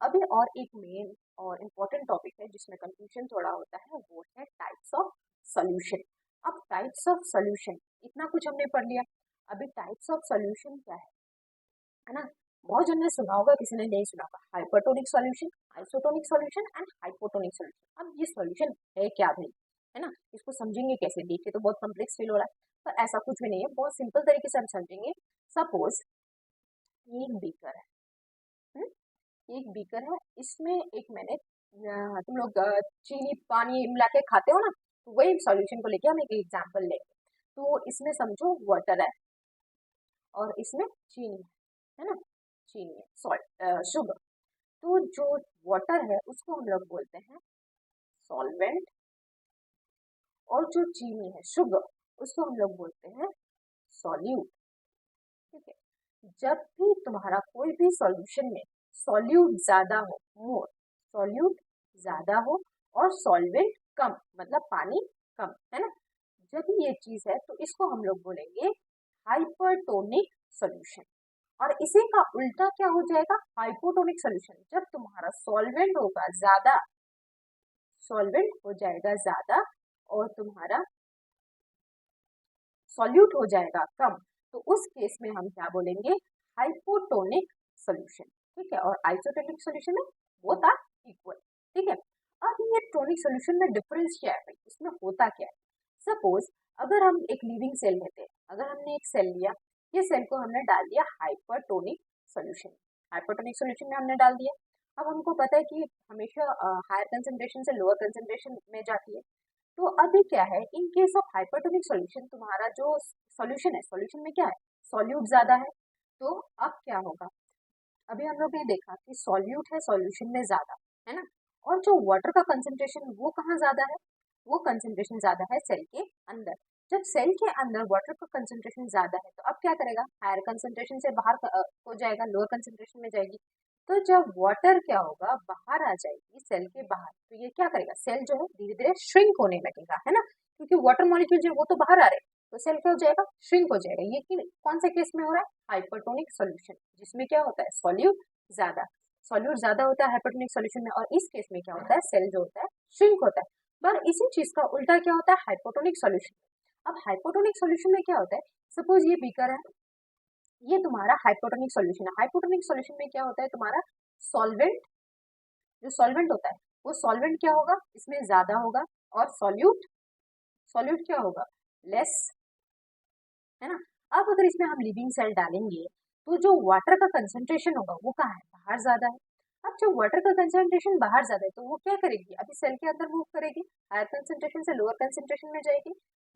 अभी और एक मेन और इम्पोर्टेंट टॉपिक है जिसमें कंफ्यूजन थोड़ा होता है, वो है टाइप्स ऑफ सोल्यूशन। अब टाइप्स ऑफ सोल्यूशन, इतना कुछ हमने पढ़ लिया, अभी टाइप्स ऑफ सोल्यूशन क्या है ना। बहुत जन ने सुना होगा, किसी ने नहीं सुना होगा। Hypertonic solution, isotonic solution and hypotonic solution. अब ये सॉल्यूशन है क्या भाई, है ना। इसको समझेंगे कैसे? देख के तो बहुत कॉम्प्लेक्स फील हो रहा है, पर ऐसा कुछ भी नहीं है, बहुत सिंपल तरीके से हम समझेंगे। सपोज एक बीकर है, हुँ? एक बीकर है, इसमें एक मैंने तुम लोग चीनी पानी मिला के खाते हो ना, तो वही सॉल्यूशन को लेके हम एक एग्जांपल लेंगे। तो इसमें समझो वाटर है, और इसमें चीनी है ना, चीनी है, सॉल्ट, शुगर। तो जो वाटर है उसको हम लोग बोलते हैं सॉल्वेंट, और जो चीनी है, शुगर, उसको हम लोग बोलते हैं सॉल्यूट। ठीक है, जब भी तुम्हारा कोई भी सॉल्यूशन में सॉल्यूट ज्यादा हो, मोर, सॉल्यूट ज्यादा हो और सॉल्वेंट कम, मतलब पानी कम, है ना, जब ये चीज है तो इसको हम लोग बोलेंगे हाइपरटोनिक सॉल्यूशन। और इसी का उल्टा क्या हो जाएगा? Hypotonic solution. जब तुम्हारा सॉल्वेंट होगा ज्यादा, सॉल्वेंट हो जाएगा ज्यादा और तुम्हारा सॉल्यूट हो जाएगा कम, तो उस केस में हम क्या बोलेंगे? Hypotonic solution. ठीक है, और आइसोटोनिक सॉल्यूशन में बोथ आर इक्वल। ठीक है, अब ये टोनिक सॉल्यूशन में डिफरेंस क्या है भाई, इसमें होता क्या है? सपोज अगर हम एक लिविंग सेल लेते हैं, अगर हमने एक सेल लिया, ये सेल को हमने डाल दिया हाइपरटोनिक सॉल्यूशन, हाइपरटोनिक सॉल्यूशन में हमने डाल दिया। अब हमको पता है कि हमेशा हायर कंसंट्रेशन से लोअर कंसंट्रेशन में जाती है। तो अभी क्या है, इन केस ऑफ हाइपरटोनिक सॉल्यूशन, तुम्हारा जो सॉल्यूशन है, सॉल्यूशन में क्या है? सॉल्यूट ज्यादा है। तो अब क्या होगा? अभी हम लोग ने देखा कि सॉल्यूट है सॉल्यूशन में ज्यादा, है ना, और जो वाटर का कंसंट्रेशन वो कहाँ ज्यादा है? वो कंसंट्रेशन ज्यादा है सेल के अंदर। जब सेल के अंदर वाटर का कंसंट्रेशन ज्यादा है तो अब क्या करेगा? हायर कंसंट्रेशन से बाहर हो जाएगा, लोअर कंसंट्रेशन में जाएगी। तो जब वाटर क्या होगा? बाहर आ जाएगी सेल के बाहर, तो ये क्या करेगा? सेल जो है धीरे धीरे श्रिंक होने लगेगा, है ना, क्योंकि वाटर मॉलिक्यूल जो है वो तो बाहर आ रहे हैं, तो सेल क्या हो जाएगा? श्रिंक हो जाएगा। ये कौन से केस में हो रहा है? हाइपरटोनिक सॉल्यूशन, जिसमें क्या होता है? सॉल्यूट ज्यादा, सॉल्यूट ज्यादा होता है हाइपरटोनिक सॉल्यूशन में, और इस केस में क्या होता है? सेल जो होता है श्रिंक होता है। पर इसी चीज का उल्टा क्या होता है? Hypotonic solution. अब हाइपोटोनिक सॉल्यूशन में क्या होता है? सपोज ये बीकर है, ये तुम्हारा हाइपोटोनिक सॉल्यूशन है। हाइपोटोनिक सॉल्यूशन में क्या होता है? तुम्हारा सॉल्वेंट, जो सॉल्वेंट होता है वो सॉल्वेंट क्या होगा? इसमें ज्यादा होगा, और सॉल्यूट, सॉल्यूट क्या होगा? लेस, है ना। अब अगर इसमें हम लिविंग सेल डालेंगे तो जो वाटर का कंसंट्रेशन होगा वो कहाँ है? बाहर ज्यादा है। अब जब वाटर का कंसंट्रेशन बाहर ज्यादा है तो वो क्या करेगी? अभी सेल के अंदर मूव करेगी, हायर कंसंट्रेशन से लोअर कंसंट्रेशन में जाएगी।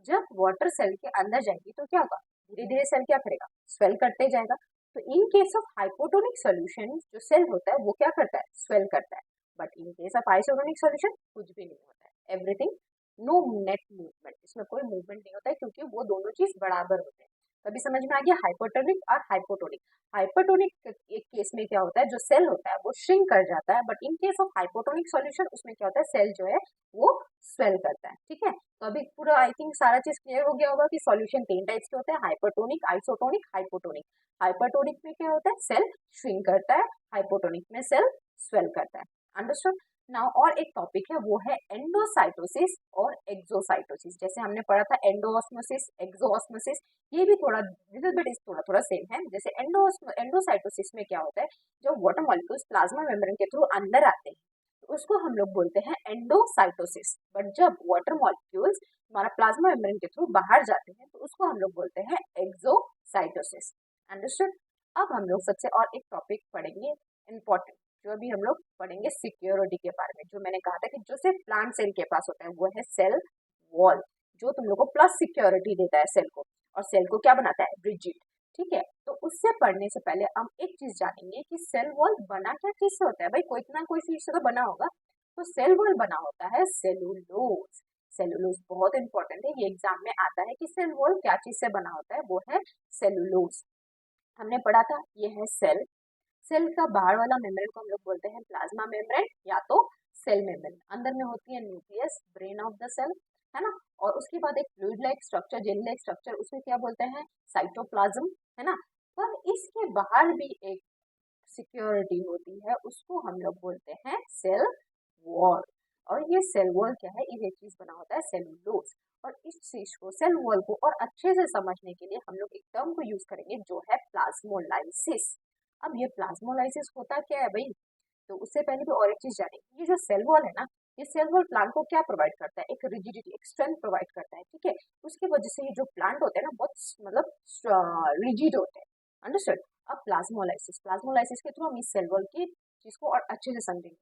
जब वाटर सेल के अंदर जाएगी तो क्या होगा? धीरे धीरे सेल क्या करेगा? स्वेल करते जाएगा। तो इन केस ऑफ हाइपोटोनिक सॉल्यूशन जो सेल होता है वो क्या करता है? स्वेल करता है। But in case of isotonic solution कुछ भी नहीं होता है, एवरीथिंग नो नेट मूवमेंट, इसमें कोई मूवमेंट नहीं होता है, क्योंकि वो दोनों चीज बराबर होते हैं। तो अभी समझ में आ गया हाइपोटोनिक और हाइपोटोनिक। हाइपोटोनिक एक केस में क्या होता है, जो सेल होता है वो श्रिंक कर जाता है, but in case of hypotonic solution उसमें क्या होता है, सेल जो है वो स्वेल करता है। ठीक है, तो अभी पूरा आई थिंक सारा चीज क्लियर हो गया होगा कि सॉल्यूशन 3 टाइप्स के होते हैं, हाइपोटोनिक, आइसोटोनिक, हाइपोटोनिक। हाइपोटोनिक में क्या होता है, सेल श्रिंक करता है, हाइपोटोनिक में सेल स्वेल करता है। अंडरस्टूड। नाउ और एक टॉपिक है वो है एंडोसाइटोसिस और एक्सोसाइटोसिस। जैसे हमने पढ़ा था एंडोऑस्मोसिस, एक्सोऑस्मोसिस, ये भी थोड़ा लिटिल बिट थोड़ा थोड़ा सेम है। जैसे एंडोसाइटोसिस में क्या होता है, जब वाटर मॉलिक्यूल्स प्लाज्मा मेम्ब्रेन के थ्रू अंदर आते हैं तो उसको हम लोग बोलते हैं एंडोसाइटोसिस, बट जब वाटर मॉलिक्यूल्स हमारा प्लाज्मा मेम्ब्रेन के थ्रू बाहर जाते हैं तो उसको हम लोग बोलते हैं एक्सोसाइटोसिस। अंडरस्टूड। अब हम लोग सबसे और एक टॉपिक पढ़ेंगे इम्पोर्टेंट, जो अभी हम लोग पढ़ेंगे सिक्योरिटी के बारे में। जो मैंने कहा था कि जो सिर्फ प्लांट सेल के पास होता है वो है सेल वॉल, जो तुम लोग को प्लस सिक्योरिटी देता है सेल को, और सेल को क्या बनाता है, रिजिड। ठीक है, तो उससे पढ़ने से पहले हम एक चीज जानेंगे कि सेल वॉल बना क्या चीज से होता है। भाई कोई इतना कोई चीज से तो बना होगा, तो सेल वॉल बना होता है सेलुलोज। सेलुलोज बहुत इंपॉर्टेंट है, ये एग्जाम में आता है कि सेल वॉल क्या चीज से बना होता है, वो है सेलुलोज। हमने पढ़ा था ये है सेल। सेल का बाहर वाला मेम्ब्रेन को हम लोग बोलते हैं प्लाज्मा मेम्ब्रेन या तो सेल मेम्ब्रेन। अंदर में होती है nucleus, brain of the cell, है ना। और उसके बाद एक fluid like structure, gel like structure, उसमें क्या बोलते हैं, साइटोप्लाज्म, है ना। पर इसके बाहर भी एक सिक्योरिटी होती है, उसको हम लोग बोलते हैं सेल वॉल। और ये सेल वॉल क्या है, ये चीज बना होता है सेलुलोज। और इस चीज को, सेल वॉल को और अच्छे से समझने के लिए हम लोग एक टर्म को यूज करेंगे जो है प्लाज्मोलाइसिस। अब ये प्लाज्मोलाइसिस होता क्या है भाई, तो उससे पहले भी और एक चीज जानेंगे। ये जो सेल वॉल है ना, ये सेल वॉल प्लांट को क्या प्रोवाइड करता है, एक रिजिडिटी, एक स्ट्रेंथ प्रोवाइड करता है। ठीक है, उसकी वजह से ये जो प्लांट होते हैं ना बहुत मतलब रिजिड होते हैं। अंडरस्टूड। अब प्लाज्मोलाइसिस, प्लाज्मोलाइसिस के थ्रू हम इस सेल वॉल की चीज को और अच्छे से समझेंगे।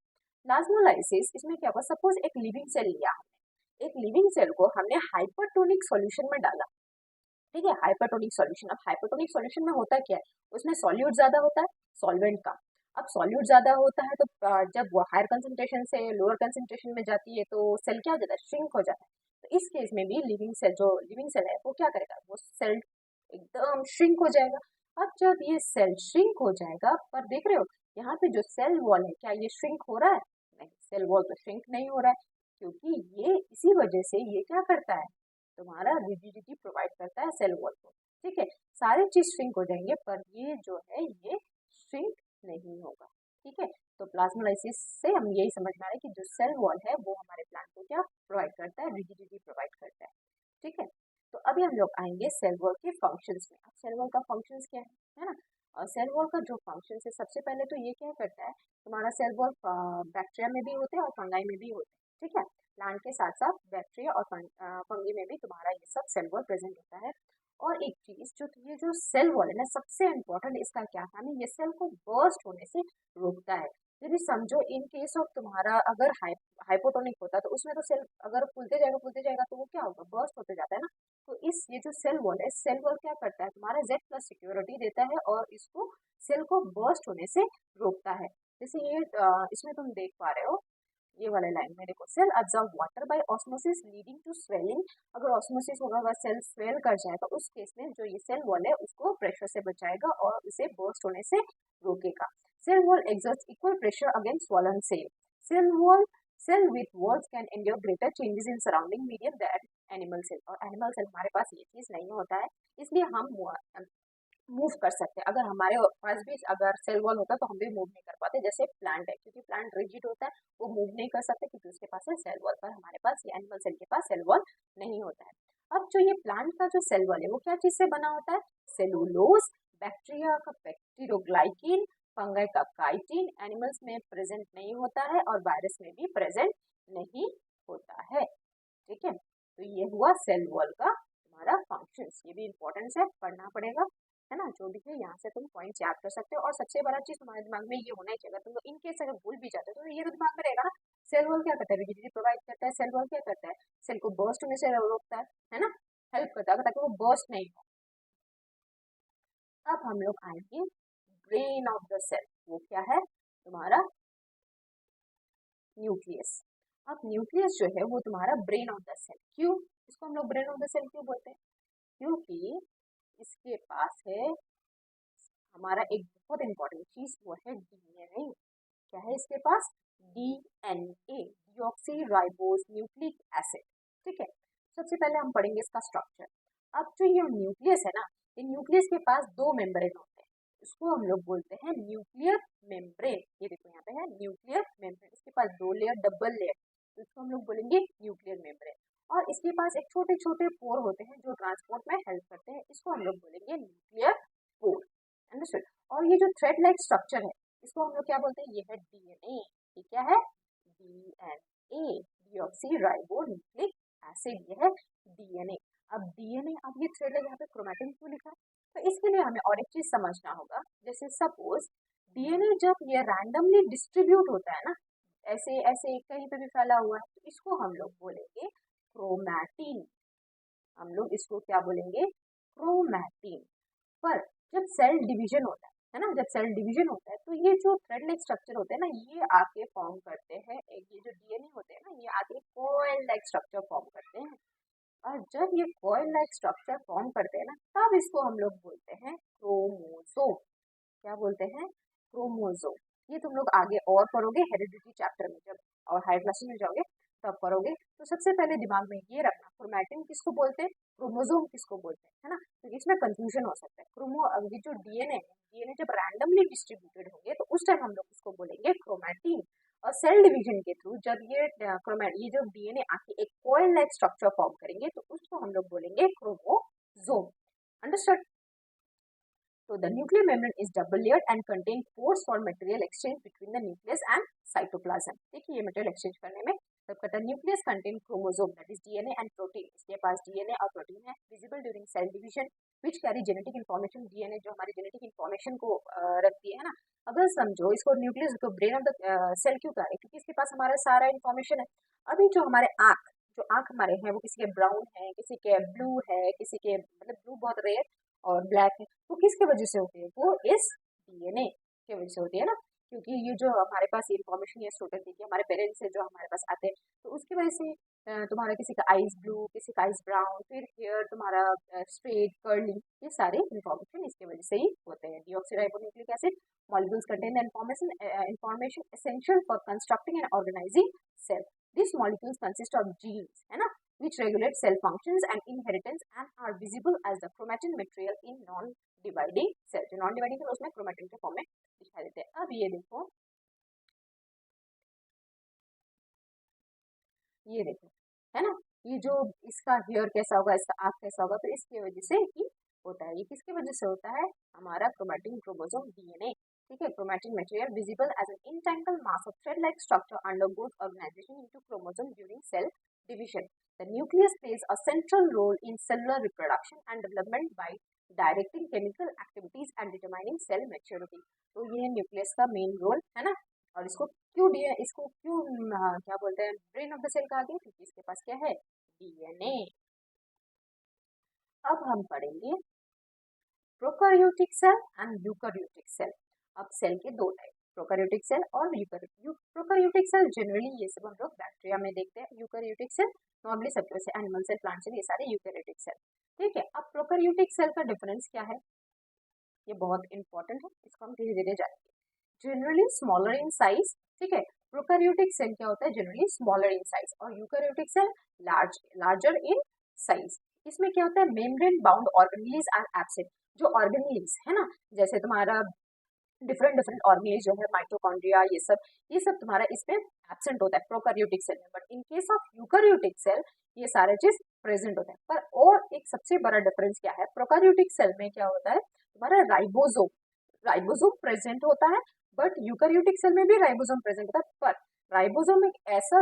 प्लाज्मोलाइसिस, इसमें क्या हुआ, सपोज एक लिविंग सेल लिया हमने, एक लिविंग सेल को हमने हाइपरटोनिक सॉल्यूशन में डाला। ठीक है, हाइपरटोनिक सॉल्यूशन। अब हाइपरटोनिक सॉल्यूशन में होता क्या है, उसमें सॉल्यूट ज्यादा होता है, सॉल्वेंट का। अब सॉल्यूट ज्यादा होता है तो जब वो हायर कंसंट्रेशन से लोअर कंसंट्रेशन में जाती है तो सेल क्या हो जाता है, श्रिंक हो जाता है। तो इस केस में भी लिविंग सेल, जो लिविंग सेल है वो क्या करेगा, वो सेल एकदम श्रिंक हो जाएगा। अब जब ये सेल श्रिंक हो जाएगा, पर देख रहे हो यहाँ पे जो सेल वॉल है, क्या ये श्रिंक हो रहा है, नहीं, सेल वॉल तो श्रिंक नहीं हो रहा है, क्योंकि ये इसी वजह से ये क्या करता है, तुम्हारा रिजिडिटी प्रोवाइड करता है सेल वॉल को। ठीक है, सारी चीज श्रिंक हो जाएंगे पर ये जो है ये श्रिंक नहीं होगा। ठीक है, तो प्लाज्मोलाइसिस से हम यही समझ में आ रहे हैं कि जो सेल वॉल है वो हमारे प्लांट को क्या प्रोवाइड करता है, रिजिडिटी प्रोवाइड करता है। ठीक है, तो अभी हम लोग आएंगे सेल वॉल के फंक्शंस में। अब सेल वॉल का फंक्शंस क्या है ना। और सेल वॉल का जो फंक्शन है, सबसे पहले तो ये क्या करता है, तुम्हारा सेल वॉल बैक्टीरिया में भी होते हैं और फंगाई में भी होते हैं। ठीक है, प्लांट के साथ साथ बैक्टीरिया और फंगी में भी तुम्हारा ये सब सेल वॉल प्रेजेंट होता है। और एक चीज, जो ये जो सेल वॉल है ना, सबसे इम्पोर्टेंट इसका क्या काम है, ये सेल को बर्स्ट होने से रोकता है। यदि समझो इन केस ऑफ तुम्हारा अगर हाइपोटोनिक होता तो उसमें तो सेल अगर फूलते जाएगा तो वो क्या होगा, बर्स्ट होते जाता है ना। तो इस ये जो सेल वॉल है, सेल वॉल क्या करता है, तुम्हारा Z प्लस सिक्योरिटी देता है और इसको सेल को बर्स्ट होने से रोकता है। जैसे ये इसमें तुम देख पा रहे हो, ये वाले लाइन में देखो, cell absorb water by osmosis leading to swelling. अगर ऑस्मोसिस होगा, अगर सेल स्वेल कर जाएगा, उस केस में जो ये सेल वॉल है उसको प्रेशर से बचाएगा और उसे बर्स्ट होने से रोकेगा। Cell wall exerts equal pressure against swollen cell. Cell with walls can endure greater changes in surrounding medium than animal cell. और एनिमल सेल हमारे पास ये चीज नहीं होता है, इसलिए हम मूव कर सकते हैं। अगर हमारे पास भी अगर सेल वॉल होता तो हम भी मूव नहीं कर पाते, जैसे प्लांट है, क्योंकि प्लांट रिजिड होता है, वो मूव नहीं कर सकते क्योंकि उसके पास है सेल वॉल, पर हमारे पास ये एनिमल सेल के पास सेल वॉल नहीं होता है। अब जो ये प्लांट का जो सेल वॉल है वो क्या चीज से बना होता है, सेलुलोज, बैक्टीरिया का बैक्टीरोग्लाइकिन, फंगाई का काइटिन, एनिमल्स में प्रेजेंट नहीं होता है और वायरस में भी प्रेजेंट नहीं होता है। ठीक है, तो ये हुआ सेल वॉल का तुम्हारा फंक्शंस। ये भी इंपॉर्टेंस है, पढ़ना पड़ेगा, है ना। जो भी है यहाँ से तुम पॉइंट्स याद कर सकते हो। और सबसे बड़ा चीज तुम्हारे दिमाग में ये होना ही चाहिए, तुम इन केस अगर भूल भी जाते हो तो ये तो दिमाग में रहेगा ना, सेल वॉल क्या करता है, रिजिडिटी प्रोवाइड करता है। सेल वॉल क्या करता है, सेल को बर्स्ट होने से रोकता है ना, हेल्प करता है ताकि वो बर्स्ट नहीं हो। अब हम लोग आएंगे ब्रेन ऑफ द सेल, वो क्या है तुम्हारा न्यूक्लियस। अब न्यूक्लियस जो है वो तुम्हारा ब्रेन ऑफ द सेल। क्यों इसको हम लोग ब्रेन ऑफ द सेल क्यों बोलते हैं, क्योंकि इसके पास है हमारा एक बहुत इंपॉर्टेंट चीज, वो है डीएनए। क्या है इसके पास? DNA, deoxyribose nucleic acid. ठीक है, सबसे पहले हम पढ़ेंगे इसका स्ट्रक्चर। अब जो ये न्यूक्लियस है ना, ये न्यूक्लियस के पास दो मेम्ब्रेन होते हैं, इसको हम लोग बोलते हैं न्यूक्लियर मेम्ब्रेन। ये देखो यहाँ पे है न्यूक्लियर मेम्ब्रेन, इसके पास दो लेयर, डबल लेयर, तो इसको हम लोग बोलेंगे न्यूक्लियर मेम्ब्रेन। और इसके पास एक छोटे छोटे पोर होते हैं जो ट्रांसपोर्ट में हेल्प करते हैं, इसको हम लोग बोलेंगे न्यूक्लियर पोर। अंडरस्टूड। और ये जो थ्रेड लाइक स्ट्रक्चर है, इसको हम लोग क्या बोलते हैं? ये है डीएनए। ये क्या है? DNA, deoxy ribo nucleic acid, ये है डीएनए। अब डीएनए, अब ये थ्रेड लाइक यहाँ पे क्रोमैटिन क्यों लिखा है? तो इसके लिए हमें और एक चीज समझना होगा। जैसे सपोज डीएनए जब ये रैंडमली डिस्ट्रीब्यूट होता है ना, ऐसे ऐसे कहीं पे भी फैला हुआ है, तो इसको हम लोग बोलेंगे क्रोमैटिन। हम लोग इसको क्या बोलेंगे? क्रोमैटिन। पर जब सेल डिवीजन होता है ना, जब सेल डिवीजन होता है तो ये जो थ्रेड लाइक स्ट्रक्चर होते हैं ना, ये आके फॉर्म करते हैं, ये जो डीएनए होते हैं ना, ये आके कॉइल लाइक स्ट्रक्चर फॉर्म करते हैं। और जब ये कॉइल लाइक स्ट्रक्चर फॉर्म करते हैं ना, तब इसको हम लोग बोलते हैं क्रोमोसोम। क्या बोलते हैं? क्रोमोसोम। ये तुम लोग आगे और पढ़ोगे हेरिडिटी चैप्टर में, जब और हायर क्लासेस में जाओगे तब पढ़ोगे। तो सबसे पहले दिमाग में ये रखना, क्रोमैटिन किसको बोलते हैं, क्रोमोसोम किसको बोलते हैं, है ना, क्योंकि इसमें कंफ्यूजन हो सकता है। ये जो डीएनए है, डीएनए जब रैंडमली डिस्ट्रीब्यूटेड होंगे तो उस टाइम हम लोग इसको बोलेंगे क्रोमैटिन। और सेल डिवीजन के थ्रू जब ये जो डीएनए आके एक कॉइल लाइक स्ट्रक्चर फॉर्म करेंगे तो उसको हम लोग बोलेंगे chromosome. Understood? So the nuclear membrane is double layered and contain pores for material exchange between the nucleus and cytoplasm. देखिए ये material exchange करने में हेल्प करता है। nucleus contain chromosome that is DNA and protein. इसके पास DNA और protein है। visible during cell division which carry genetic information. DNA जो हमारी genetic information को रखती है ना। अगर समझो इसको न्यूक्लियस को ब्रेन ऑफ द सेल क्यों कहा है? क्योंकि इसके पास हमारा सारा इन्फॉर्मेशन है। अभी जो हमारे आँख हमारे हैं, वो किसी के ब्राउन है, किसी के ब्लू है, किसी के मतलब ब्लू बहुत रेयर और ब्लैक है, वो किसके वजह से होती है? वो इस डीएनए की वजह से होती है ना, क्योंकि ये जो हमारे पास इन्फॉर्मेशन ये स्टोर करती है कि हमारे पेरेंट्स से जो हमारे पास आते हैं, तो उसकी वजह से तुम्हारा किसी का आइज ब्लू, किसी का आइज ब्राउन, फिर हेयर तुम्हारा स्ट्रेट कर्ली, ये सारे इन्फॉर्मेशन इसके वजह से ही होते हैं। Deoxyribonucleic acid molecules contain the information essential for constructing and organising cell. This molecules consist of genes, है ना, which regulate cell functions and inheritance and are visible as the chromatin material in non-dividing cell। जो non-dividing cell उसमें chromatin के form में दिखाई देते हैं। अब ये देखो, ये देखो, है ना, ये जो इसका हेयर कैसा होगा, इसका आँख कैसा होगा, तो इसकी वजह से ही होता है। ये किसकी वजह से होता है? हमारा क्रोमैटिन क्रोमोसोम डीएनए। ठीक है, chromatin material visible as an entangled mass of thread-like structure undergoes organization into chromosome during cell division. The nucleus plays a central role in cellular reproduction and development by directing chemical activities and determining cell maturity. तो ये nucleus का main role है ना। और इसको क्यों क्या बोलते हैं, ब्रेन ऑफ द सेल कहा गया? क्योंकि इसके पास क्या है? डीएनए। अब हम पढ़ेंगे prokaryotic cell and eukaryotic cell. अब सेल के दो टाइप, प्रोकैरियोटिक सेल और यूकैरियोटिक। प्रोकैरियोटिक सेल जनरली ये सब हम लोग बैक्टीरिया में देखते हैं। यूकैरियोटिक सेल नॉर्मली सबके वैसे एनिमल सेल, प्लांट सेल, ये सारे यूकैरियोटिक सेल। ठीक है, अब प्रोकैरियोटिक सेल का डिफरेंस क्या है? ये बहुत इंपॉर्टेंट है, इसको हम धीरे धीरे जानेंगे। Generally smaller in size. ठीक है, प्रोकैरियोटिक सेल क्या होता है? Generally smaller in size. और eukaryotic cell larger in size. इसमें क्या होता है? Membrane bound organelles are absent. जो ऑर्गेनेल्स है ना, जैसे तुम्हारा डिफरेंट डिफरेंट ऑर्गेनेल्स जो है, माइटोकॉन्ड्रिया, ये सब तुम्हारा इसमें एब्सेंट होता है प्रोकैरियोटिक सेल में। But in case of eukaryotic cell ये सारे चीज प्रेजेंट होता है। पर और एक सबसे बड़ा डिफरेंस क्या है? प्रोकैरियोटिक सेल में क्या होता है? तुम्हारा राइबोसोम प्रेजेंट होता है, बट यूकैरियोटिक सेल में भी राइबोसोम प्रेजेंट होता है। पर राइबोसोम एक ऐसा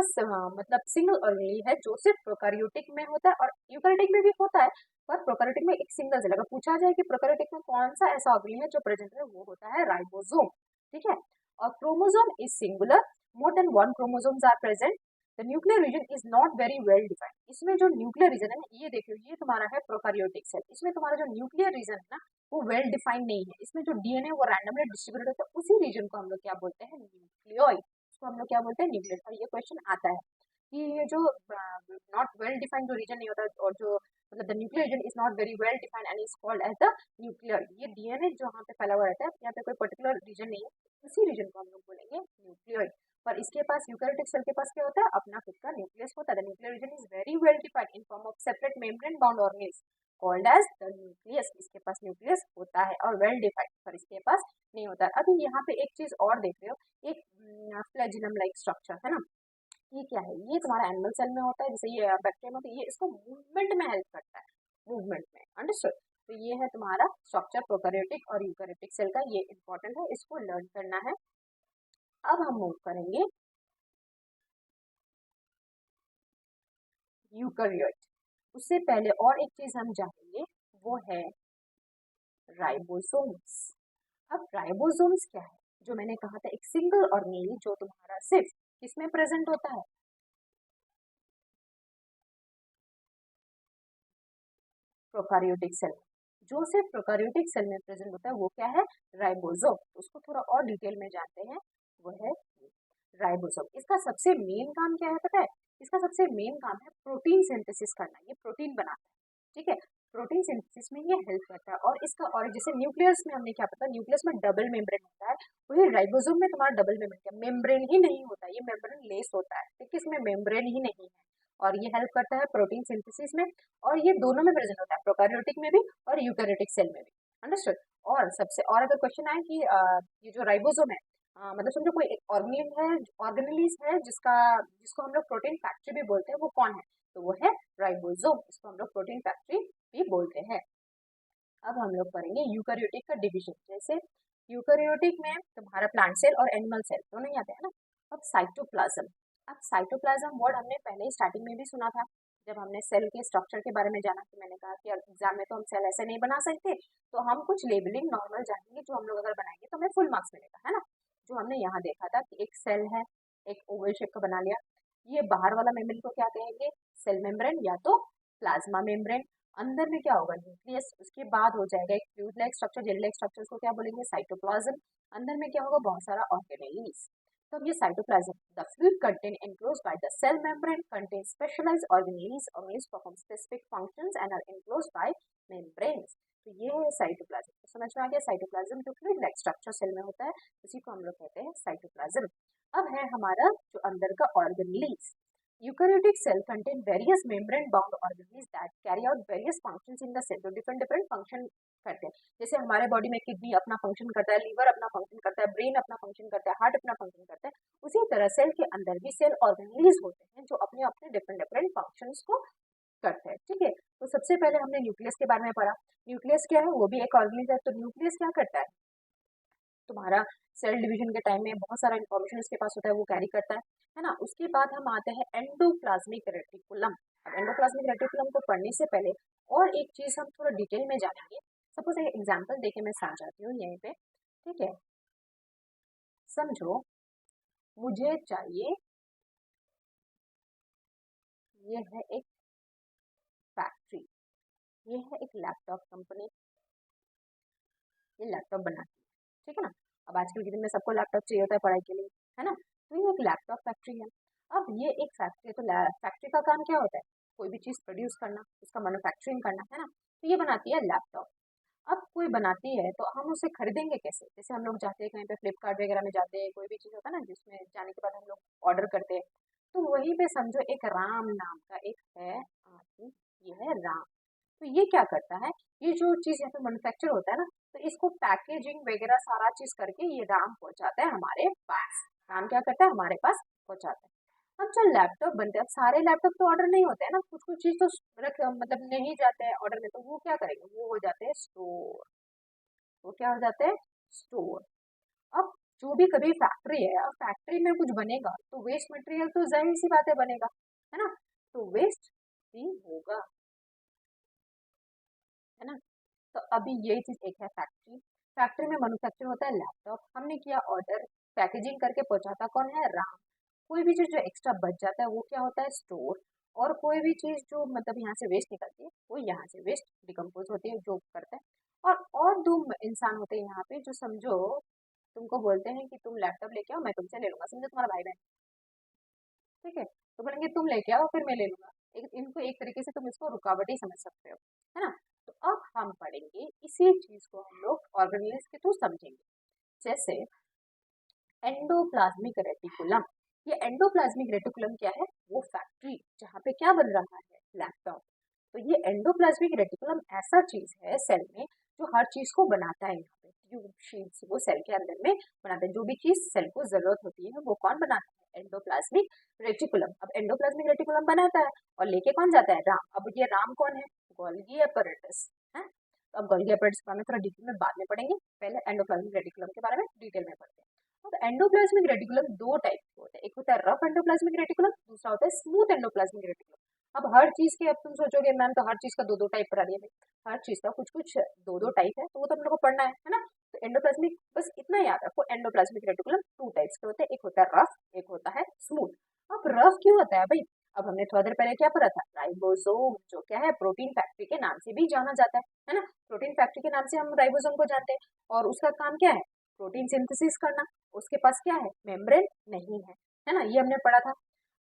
मतलब सिंगल ऑर्गेनेल है जो सिर्फ प्रोकैरियोटिक में होता है, और यूकैरियोटिक में भी होता है, पर प्रोकैरियोटिक में एक सिंगल सेल। अगर पूछा जाए कि प्रोकैरियोटिक में कौन सा ऐसा ऑर्गेनेल है जो प्रेजेंट है, वो होता है राइबोसोम। ठीक है, और chromosome is singular, more than one chromosomes are present. The nuclear region is not very well defined. इसमें जो न्यूक्लियर रीजन है ना, ये देखो, ये तुम्हारा है प्रोकैरियोटिक सेल। इसमें तुम्हारा जो न्यूक्लियर रीजन है ना, वो वेल डिफाइंड नहीं है। इसमें जो डीएनए वो रैंडमली डिस्ट्रीब्यूटेड होता है, उसी रीजन को हम लोग क्या बोलते हैं? न्यूक्लियोइड। इसको हम लोग क्या बोलते हैं? न्यूक्लियोइड। और ये क्वेश्चन आता है कि ये जो नॉट वेल डिफाइंड जो रीजन नहीं होता, और जो मतलब the nuclear region is not very well defined and is called as the nuclear. ये डीएनए जो यहाँ पे फैला हुआ रहता है, यहाँ पे कोई पर्टिकुलर रीजन नहीं है, उसी रीजन को हम लोग बोलेंगे न्यूक्लियर। पर इसके पास यूकैरियोटिक सेल के पास क्या होता है, अपना खुद का न्यूक्लियस होता है। The nuclear region is very well defined in form of separate membrane bound organs called as the nucleus. इसके पास न्यूक्लियस होता है और वेल डिफाइंड, पर इसके पास नहीं होता है। अभी यहाँ पे एक चीज और देख रहे हो, एक फ्लैजिलम लाइक स्ट्रक्चर है ना, ये क्या है, ये तुम्हारा एनिमल सेल में होता है, जैसे ये बैक्टीरियम होता है, ये इसको मूवमेंट में हेल्प करता है, मूवमेंट में, अंडरस्टूड। तो ये है तुम्हारा स्ट्रक्चर प्रोकैरियोटिक और यूकैरियोटिक सेल का, ये इंपॉर्टेंट है, इसको लर्न करना है। अब हम मूव करेंगे यूकैरियोट। उससे पहले और एक चीज हम जानेंगे, वो है राइबोसोम्स। अब राइबोसोम्स क्या है, जो मैंने कहा था एक सिंगल ऑर्गेनेल जो तुम्हारा सिर्फ किसमें प्रेजेंट होता है, प्रोकैरियोटिक सेल। जो सिर्फ प्रोकैरियोटिक सेल में प्रेजेंट होता है वो क्या है, राइबोसोम। उसको थोड़ा और डिटेल में जानते हैं, वो है राइबोसोम। इसका सबसे मेन काम क्या है पता है, इसका सबसे मेन काम है प्रोटीन सिंथेसिस करना, ये प्रोटीन बनाता है, ठीक है। प्रोटीन सिंथेसिस में ये हेल्प करता है। और इसका, और जैसे न्यूक्लियस में हमने क्या पता, न्यूक्लियस में डबल मेम्ब्रेन होता है, वही राइबोसोम में तुम्हारा डबल मेम्ब्रेन, मेम्ब्रेन ही नहीं होता, ये मेम्ब्रेन लेस होता है, ठीक है, इसमें मेम्ब्रेन ही नहीं है। और ये हेल्प करता है प्रोटीन सिंथेसिस में, और ये दोनों में प्रेजेंट होता है, प्रोकैरियोटिक में भी और यूकैरियोटिक सेल में भी, अंडरस्टूड। और सबसे, और अगर क्वेश्चन आए कि ये जो राइबोसोम है, मतलब समझो कोई एक ऑर्गेनेल है, ऑर्गेनेलिस है जिसका, जिसको हम लोग प्रोटीन फैक्ट्री भी बोलते हैं, वो कौन है, तो वो है राइबोसोम, इसको हम लोग प्रोटीन फैक्ट्री भी बोलते हैं। अब हम लोग करेंगे यूकैरियोटिक का डिवीजन। जैसे यूकैरियोटिक में तुम्हारा प्लांट सेल और एनिमल सेल दोनों ही आते हैं ना। अब साइटोप्लाज्म, अब साइटोप्लाज्म वर्ड हमने पहले ही स्टार्टिंग में भी सुना था, जब हमने सेल के स्ट्रक्चर के बारे में जाना, तो मैंने कहा कि एग्जाम में तो हम सेल ऐसे नहीं बना सकते, तो हम कुछ लेबलिंग नॉर्मल जानेंगे, जो हम लोग अगर बनाएंगे तो हमें फुल मार्क्स मिलेगा, है ना। जो हमने यहाँ देखा था कि एक सेल है, एक ओवल शेप का बना लिया, ये बाहर वाला मेम्ब्रेन को क्या कहेंगे, सेल मेम्ब्रेन या तो प्लाज्मा मेम्ब्रेन। अंदर में क्या होगा, न्यूक्लियस, उसके बाद हो जाएगा एक fluid like structure, gel like structure को क्या बोलेंगे, साइटोप्लाज्म। अंदर में क्या होगा, बहुत सारा ऑर्गेनेल्स। तो अब ये cytoplasm, the fluid contain enclosed by the cell membrane contain specialised organelles, organelles perform specific functions and are enclosed by membranes. तो ये है साइटोप्लाज्म। तो समझ में आ गया, साइटोप्लाज्म जो फ्लूइड लाइक स्ट्रक्चर सेल में होता है, उसी को हम लोग कहते हैं साइटोप्लाज्म। अब है हमारा जो अंदर का organelles. Eukaryotic cell contain various membrane-bound organelles that carry out various functions in the cell. जो different different function करते हैं, जैसे हमारे बॉडी में किडनी अपना फंक्शन करता है, लीवर अपना फंक्शन करता है, ब्रेन अपना फंक्शन करता है, हार्ट अपना फंक्शन करता है, उसी तरह सेल के अंदर भी सेल ऑर्गेनेल्स होते हैं जो अपने अपने डिफरेंट डिफरेंट फंक्शंस को करते हैं, ठीक है। तो सबसे पहले हमने न्यूक्लियस के बारे में पढ़ा। न्यूक्लियस क्या है, वो भी एक ऑर्गेनेल है। तो न्यूक्लियस क्या करता है, तुम्हारा सेल डिवीजन के टाइम में बहुत सारा इन्फॉर्मेशन उसके पास होता है, वो कैरी करता है ना। उसके बाद हम आते हैं एंडोप्लाज्मिक रेटिकुलम। अब एंडोप्लाज्मिक रेटिकुलम को पढ़ने से पहले और एक चीज हम थोड़ा डिटेल में जानेंगे। सपोज एक एग्जांपल देके मैं समझाती हूँ यहीं पे, ठीक है। समझो मुझे चाहिए, ये है एक फैक्ट्री, ये है एक लैपटॉप कंपनी, ये लैपटॉप बनाती है, ठीक है ना। अब आजकल के दिन में सबको लैपटॉप चाहिए होता है पढ़ाई के लिए, है ना। तो ये एक लैपटॉप फैक्ट्री है। अब ये एक फैक्ट्री है, तो फैक्ट्री का काम क्या होता है, कोई भी चीज़ प्रोड्यूस करना, उसका मैन्युफैक्चरिंग करना, है ना। तो ये बनाती है लैपटॉप। अब कोई बनाती है तो हम उसे खरीदेंगे कैसे, जैसे हम लोग जाते हैं कहीं पे फ्लिपकार्ट वगैरह में जाते हैं, कोई भी चीज़ होता है ना जिसमें जाने के बाद हम लोग ऑर्डर करते हैं। तो वहीं पे समझो एक राम नाम का एक है आदमी, ये है राम। तो ये क्या करता है, ये जो चीज़ यहाँ पे मैन्युफैक्चर होता है ना, तो इसको पैकेजिंग वगैरह सारा चीज़ करके ये राम पहुंचाता है हमारे पास। राम क्या करता है, हमारे पास पहुंचाता है। अब जो लैपटॉप बनते हैं, अब सारे लैपटॉप तो ऑर्डर नहीं होते हैं ना, कुछ कुछ चीज़ तो रख मतलब नहीं जाते हैं ऑर्डर में, तो वो क्या करेंगे, वो हो जाते हैं स्टोर। वो क्या हो जाते हैं, स्टोर। अब जो भी कभी फैक्ट्री है, अब फैक्ट्री में कुछ बनेगा तो वेस्ट मटेरियल तो जाहिर सी बात है बनेगा, है ना। तो वेस्ट भी होगा, है ना। तो अभी यही चीज एक है फैक्ट्री। फैक्ट्री में मैन्युफैक्चर होता है लैपटॉप, हमने किया ऑर्डर, पैकेजिंग करके पहुंचाता कौन है, राम। कोई भी चीज जो एक्स्ट्रा बच जाता है वो क्या होता है, स्टोर। और कोई भी चीज जो मतलब यहाँ से वेस्ट निकलती है वो यहाँ से वेस्ट डिकम्पोज होती है, जो करता है। और दो इंसान होते हैं यहाँ पे, जो समझो तुमको बोलते हैं कि तुम लैपटॉप लेके आओ, मैं तुमसे ले लूंगा, समझो तुम्हारा भाई बहन, ठीक है, तो बोलेंगे तुम लेके आओ फिर मैं ले लूंगा। इनको एक तरीके से तुम इसको रुकावट ही समझ सकते हो, है ना। तो अब हम पढ़ेंगे इसी चीज को हम लोग ऑर्गेनेल्स के थ्रू समझेंगे। जैसे एंडोप्लाज्मिक रेटिकुलम, ये एंडोप्लाज्मिक रेटिकुलम क्या है, वो फैक्ट्री जहाँ पे क्या बन रहा है, लैपटॉप। तो ये एंडोप्लाज्मिक रेटिकुलम ऐसा चीज है सेल में जो हर चीज को बनाता है, यहाँ पे ट्यूब शीट्स वो सेल के अंदर में बनाते हैं, जो भी चीज सेल को जरूरत होती है वो कौन बनाता है, एंडोप्लाज्मिक रेटिकुलम। अब एंडोप्लाज्मिक रेटिकुलम बनाता है और लेके कौन जाता है, राम। अब ये राम कौन है, गोल्गी एपरेटस है। तो अब गोल्गी एपरेटस के बारे में थोड़ा डिटेल में बाद में पढ़ेंगे, पहले एंडोप्लाज्मिक रेटिकुलम के बारे में डिटेल में पढ़ते हैं। अब एंडोप्लाज्मिक रेटिकुलम दो टाइप के होते हैं, एक होता है रफ एंडोप्लाज्मिक रेटिकुलम, दूसरा होता है स्मूथ एंडोप्लाज्मिक रेटिकुलम। अब हर चीज के, अब तुम सोचोगे मैम तो हर चीज का दो दो टाइप पढ़ा दिया भाई, हर चीज का कुछ कुछ दो दो टाइप है, तो वो तो हम लोग को पढ़ना है ना। तो एंडोप्लाज्मिक बस इतना याद रखो, एंडोप्लाज्मिक रेटिकुलम टू टाइप्स के होते हैं, एक होता है रफ, एक होता है स्मूथ। अब रफ क्यों होता है भाई, अब हमने थोड़ा देर पहले क्या पढ़ा था, राइबोसोम, जो क्या है प्रोटीन फैक्ट्री के नाम से भी जाना जाता है ना। प्रोटीन फैक्ट्री के नाम से हम राइबोसोम को जानते हैं, और उसका काम क्या है, प्रोटीन सिंथेसिस करना। उसके पास क्या है, मेम्ब्रेन नहीं है ना, ये हमने पढ़ा था।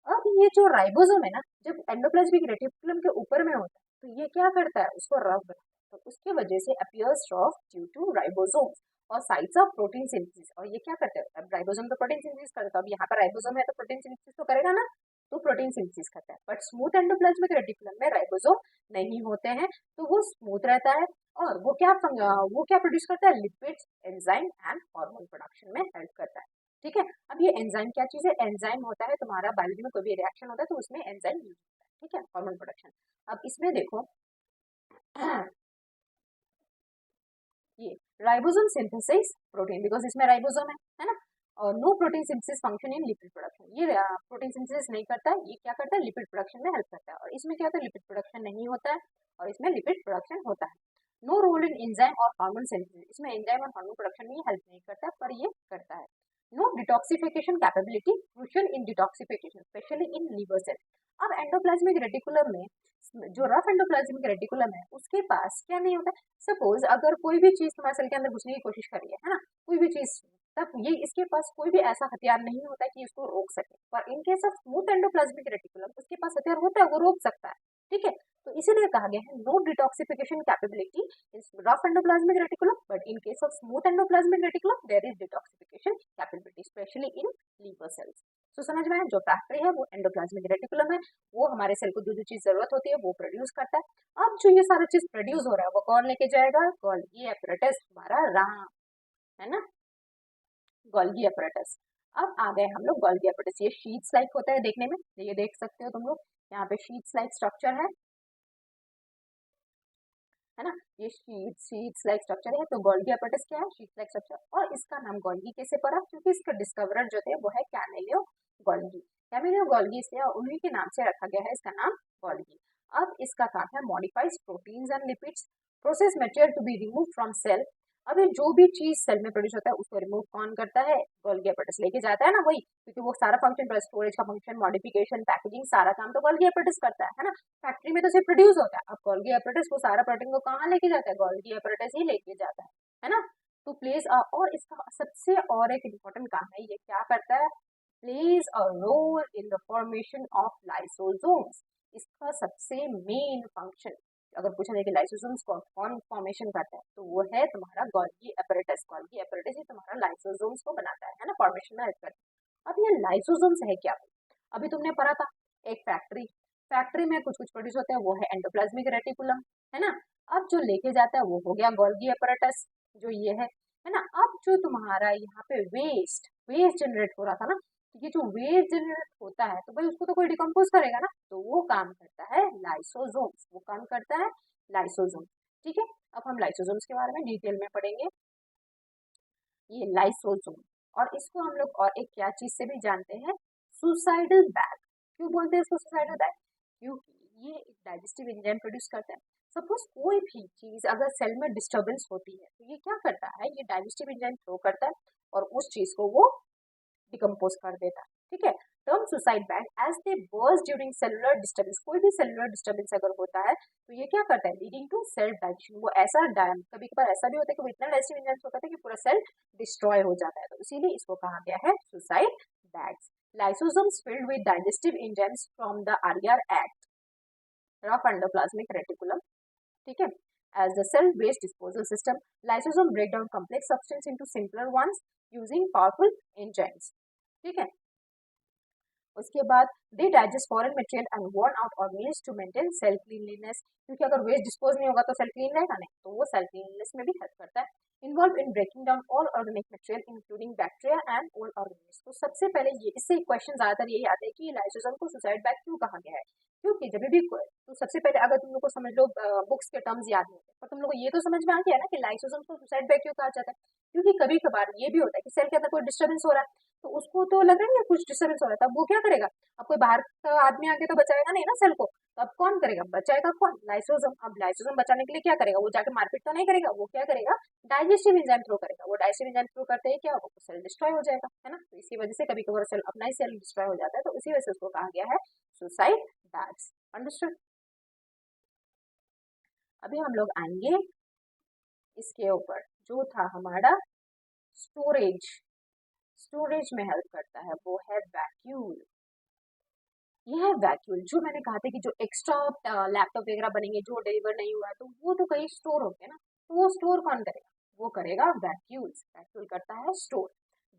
अब ये जो राइबोसोम है ना, जब एंडोप्लाज्मिक रेटिकुलम के ऊपर में होता है तो ये क्या करता है, उसको रफ बनाता है, तो उसके वजह से appears rough due to ribosomes और साइट्स ऑफ प्रोटीन सिंथेसिस। और ये क्या करते हैं, अब राइबोसोम तो प्रोटीन सिंथेसिस करता है, अब यहाँ पर राइबोसोम है तो प्रोटीन सिंथेसिस तो करेगा ना, तो प्रोटीन सिंथेसिस करता है। बट स्मूथ एंडोप्लाज्मिक रेटिकुलम में राइबोसोम नहीं होते हैं, तो वो स्मूथ रहता है। और वो क्या प्रोड्यूस करता है, lipids, enzyme and hormone production में हेल्प करता है। ठीक है, अब ये एंजाइम क्या चीज है, एंजाइम होता है तुम्हारा बायोलॉजी में कोई भी रिएक्शन होता है तो उसमें एंजाइम यूज होता है, ठीक है, हार्मोन प्रोडक्शन। अब इसमें देखो ये राइबोसोम सिंथेसिस प्रोटीन, बिकॉज इसमें राइबोसोम है ना। और no protein synthesis function in lipid production, ये प्रोटीन सिंथेसिस नहीं करता है, ये क्या करता है, लिपिड प्रोडक्शन में हेल्प करता है। और इसमें क्या होता है, लिपिड प्रोडक्शन नहीं होता है और इसमें लिपिड प्रोडक्शन होता है। नो रोल इन एंजाइम और हार्मोन सिंथेसिस, इसमें एंजाइम और हार्मोन प्रोडक्शन में हेल्प नहीं करता पर ये करता है। No detoxification capability, crucial in detoxification specially in liver cell. अब एंडोप्लाज्मिक रेटिकुलम में जो रफ एंडोप्लाज्मिक रेटिकुलम है उसके पास क्या नहीं होता है, सपोज अगर कोई भी चीज तुम्हारे सेल के अंदर घुसने की कोशिश कर रही है ना, कोई भी चीज, तब ये इसके पास कोई भी ऐसा हथियार नहीं होता है कि इसको रोक सके। पर इन case of smooth endoplasmic reticulum उसके पास हथियार होता है, वो रोक सकता है। ठीक है, तो इसीलिए कहा गया है no detoxification capability in rough endoplasmic reticulum, but in case of smooth endoplasmic reticulum there is detoxification capability specially in liver cells. तो समझ में आया, जो फैक्ट्री है वो एंडोप्लाज्मिक रेटिकुलम है, वो हमारे सेल को जो जो चीज जरूरत होती है वो प्रोड्यूस करता है। अब जो ये सारा चीज प्रोड्यूस हो रहा है वो कौन लेके जाएगा, गोल्गी एपरेटस, हमारा राम, है ना, गोल्गी एपरेटस। अब आ गए हम लोग गोल्गी एपरेटस, ये शीट्स लाइक होता है देखने में, ये देख सकते हो तुम लोग, यहाँ पे शीट्स लाइक स्ट्रक्चर है ना, ये शीट्स लाइक स्ट्रक्चर है। तो गोल्गी एपरेटस क्या है, शीट्स लाइक स्ट्रक्चर। और इसका नाम गोल्गी कैसे पड़ा, क्योंकि इसका डिस्कवरर जो थे वो है कैमिलियो गोल्गी। कैमिलियो गोल्गी इसलिए उन्हीं के नाम से रखा गया है इसका नाम गोल्गी। अब इसका काम है modifies proteins and lipids, process material to be remove from cell. अब ये जो भी चीज सेल में प्रोड्यूस होता है उसको रिमूव कौन करता है, गोल्गी एपरेटस लेके जाता है ना, वही, क्योंकि वो सारा फंक्शन, स्टोरेज का फंक्शन, मॉडिफिकेशन, पैकेजिंग, सारा काम तो गोल्गी एपरेटस करता है ना। फैक्ट्री में तो सिर्फ प्रोड्यूस होता है, अब गोल्गी एपरेटस वो सारा प्रोटीन को कहाँ लेके जाता है, गोल्गी एपरेटस ही लेके जाता है ना। तो प्लेस, और इसका सबसे और एक इम्पोर्टेंट काम है, ये क्या करता है, plays a role in the formation of lysosomes. इसका सबसे मेन फंक्शन, अगर पूछा जाए कि लाइसोसोम्स को कौन फॉर्मेशन करता है तो वो है तुम्हारा गोल्गी एपरेटस। गोल्गी एपरेटस ही तुम्हारा लाइसोसोम्स को बनाता है ना, फॉर्मेशन में हेल्प करता है। अब ये लाइसोसोम्स है क्या, अभी तुमने पढ़ा था एक फैक्ट्री, फैक्ट्री में कुछ कुछ प्रोड्यूस होता है, वो है एंडोप्लाज्मिक रेटिकुलम, है ना। अब जो लेके जाता है वो हो गया गोल्गी एपरेटस, जो ये है ना। अब जो तुम्हारा यहाँ पे वेस्ट वेस्ट जनरेट हो रहा था ना, तो ये जो वेस्ट जनरेट होता है तो भाई उसको तो कोई डिकम्पोज करेगा ना, तो वो काम करता है लाइसोसोम्स, वो काम करता है लाइसोसोम। ठीक है, अब हम लाइसोसोम्स के बारे में डिटेल में पढ़ेंगे, ये लाइसोसोम। और इसको हम लोग और एक क्या चीज से भी जानते हैं, सुसाइडल बैग। क्यों बोलते हैं इसको सुसाइडल बैग, क्योंकि ये एक डाइजेस्टिव एंजाइम प्रोड्यूस करता है। सपोज कोई भी चीज अगर सेल में डिस्टर्बेंस होती है तो ये क्या करता है, ये डाइजेस्टिव एंजाइम थ्रो करता है और उस चीज को वो डिकम्पोज कर देता है। ठीक है, term suicide bag as they burst during cellular disturbance, कोई भी सेलुलर डिस्टर्बेंस अगर होता है तो ये क्या करता है, लीडिंग टू सेल्फ डाइजेशन। वो ऐसा कभी कभार ऐसा भी होता है कि वो इतना डाइजेस्टिव एंजाइम्स होता है कि पूरा सेल डिस्ट्रॉय हो जाता है, तो इसीलिए इसको कहा गया है suicide bags. Lysosomes filled with digestive enzymes from the RER act, rough endoplasmic reticulum, ठीक है. As the cell waste disposal system, lysosome break down complex substance into simpler ones using powerful enzymes, ठीक है. उसके बाद they digest foreign material and worn out organisms to maintain cell cleanliness, क्योंकि अगर waste dispose नहीं होगा तो cell clean रहेगा नहीं, तो वो सेल क्लीनलीनेस में भी हेल्प करता है. Involve in breaking down all organic material including bacteria and all organisms. तो सबसे पहले ये इससे क्वेश्चन ज्यादातर यही आते हैं कि लाइसोसोम को सुसाइड बैग क्यों कहा गया है, क्योंकि जब भी तो सबसे पहले अगर तुम लोग को समझ लो बुक्स के टर्म्स याद नहीं होते, पर तुम लोग को ये तो समझ में आ गया ना कि लाइसोसोम को सुसाइड बैग क्यों कहा जाता है, क्योंकि कभी कभार ये भी होता है कि सेल के अंदर कोई डिस्टर्बेंस हो रहा है, तो उसको तो लग रहा है कुछ डिस्टर्बेंस हो रहा है, तब वो क्या करेगा, अब कोई बाहर का आदमी आके तो बचाएगा नहीं ना सेल को, तो अब कौन करेगा, बचाएगा कौन, लाइसोसोम. अब लाइसोसोम बचाने के लिए क्या करेगा, वो जाके मारपीट तो नहीं करेगा, वो क्या करेगा, डाइजेस्टिव एंजाइम थ्रो करेगा. वो डाइजेस्टिव एंजाइम थ्रो करते हैं क्या होगा, सेल डिस्ट्रॉय हो जाएगा, है ना. तो इसी वजह से कभी कभार सेल अपना ही सेल डिस्ट्रॉय हो जाता है, तो इसी वजह से उसको कहा गया है सुसाइड बैग्स. अंडरस्टूड. अभी हम लोग आएंगे इसके ऊपर जो था हमारा स्टोरेज. स्टोरेज में हेल्प करता है वो है वैक्यूल. यह है वैक्यूल, जो मैंने कहा था कि जो एक्स्ट्रा लैपटॉप वगैरह बनेंगे जो डिलीवर नहीं हुआ है तो वो तो कहीं स्टोर होंगे ना, तो वो स्टोर कौन करेगा, वो करेगा वैक्यूल्स. वैक्यूल करता है स्टोर.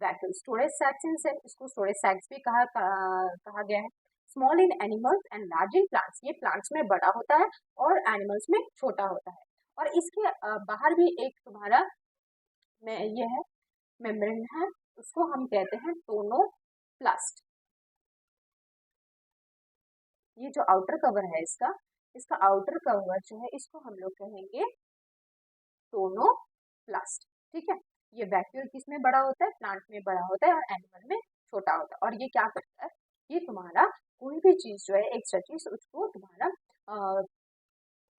वैक्यूल स्टोरेज सैक्स इन सेल, इसको स्टोरेज सैक्स भी कहा गया है. Small in animals and large in plants, ये प्लांट्स में बड़ा होता है और एनिमल्स में छोटा होता है. और इसके बाहर भी एक तुम्हारा ये है मेम्ब्रेन है, उसको हम कहते हैं टोनोप्लास्ट. ये जो आउटर कवर है इसका आउटर कवर जो है इसको हम लोग कहेंगे टोनोप्लास्ट. ठीक है. ये वैक्यूल किस में बड़ा होता है, प्लांट में बड़ा होता है और एनिमल में छोटा होता है. और ये क्या करता है, ये तुम्हारा कोई भी चीज जो है एक्स्ट्रा चीज उसको तुम्हारा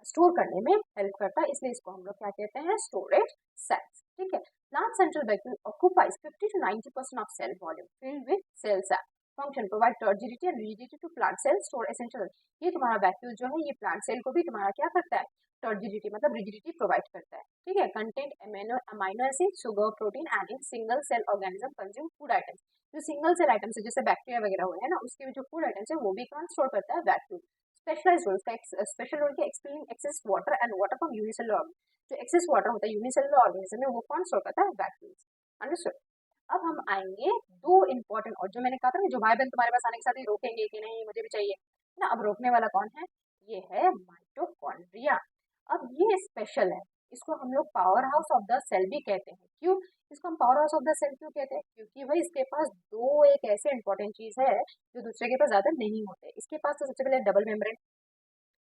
स्टोर करने में हेल्प करता है, इसलिए इसको हम लोग क्या कहते हैं, स्टोरेज सेल्स. ठीक है. Plant central vacuole occupies 50 to 90% of cell volume filled with cell sac. Function provide turgidity and rigidity to plant cell store essential. ये तुम्हारा वैक्यूल जो है ये प्लांट सेल को भी तुम्हारा क्या करता है, टर्जिडिटी मतलब रिजिडिटी प्रोवाइड करता है. ठीक है. Content amino acid, sugar, protein and in single cell organism consume food items. जो सिंगल सेल आइटम्स है जैसे बैक्टीरिया वगैरह हुए हैं ना, उसके जो फूड आइटम्स है वो भी कौन स्टोर करता है, वैक्यूल. स्पेशलाइज्ड रोल का स्पेशल रोल के expelling excess water and water from unicellular organism. जो एक्सेस वाटर होता है यूनिसेलुलर ऑर्गेनिज्म में वो कौन स्टोर करता है, वैक्यूल्स. अंडरस्टूड. अब हम आएंगे दो इंपॉर्टेंट, और जो मैंने कहा था ना जो भाई बहन तुम्हारे पास आने के साथ ही रोकेंगे कि नहीं मुझे भी चाहिए ना, अब रोकने वाला कौन है, ये है माइटोकॉन्ड्रिया. अब ये स्पेशल है, इसको हम लोग powerhouse of the cell भी कहते हैं. क्यों इसको हम powerhouse of the cell क्यों कहते हैं, क्योंकि भाई इसके पास दो एक ऐसे इंपॉर्टेंट चीज है जो दूसरे के पास ज्यादा नहीं होते. इसके पास तो सबसे पहले डबल मेम्ब्रेन,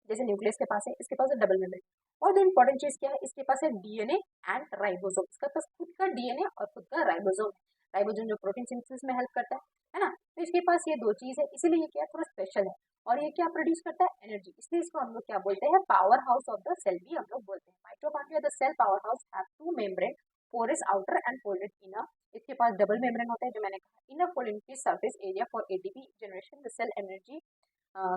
जैसे न्यूक्लियस के पास है, इसके पास है डबल मेम्ब्रेन. और जो इंपॉर्टेंट चीज क्या है, इसके पास है डीएनए एंड राइबोसोम. इसका पास खुद का डीएनए और खुद का राइबोसोम है. राइबोसोम जो प्रोटीन सिंथेसिस में हेल्प करता है ना. तो इसके पास ये दो चीज है, इसीलिए ये क्या थोड़ा स्पेशल है. और ये क्या प्रोड्यूस करता है, एनर्जी. इसलिए इसको हम लोग क्या बोलते हैं, powerhouse of the cell भी हम लोग बोलते हैं. Mitochondria the cell powerhouse have two membrane, porous outer and folded inner. इसके पास डबल मेम्ब्रेन होता है जो मैंने कहा. Inner fold increase surface area for ATP generation, the cell energy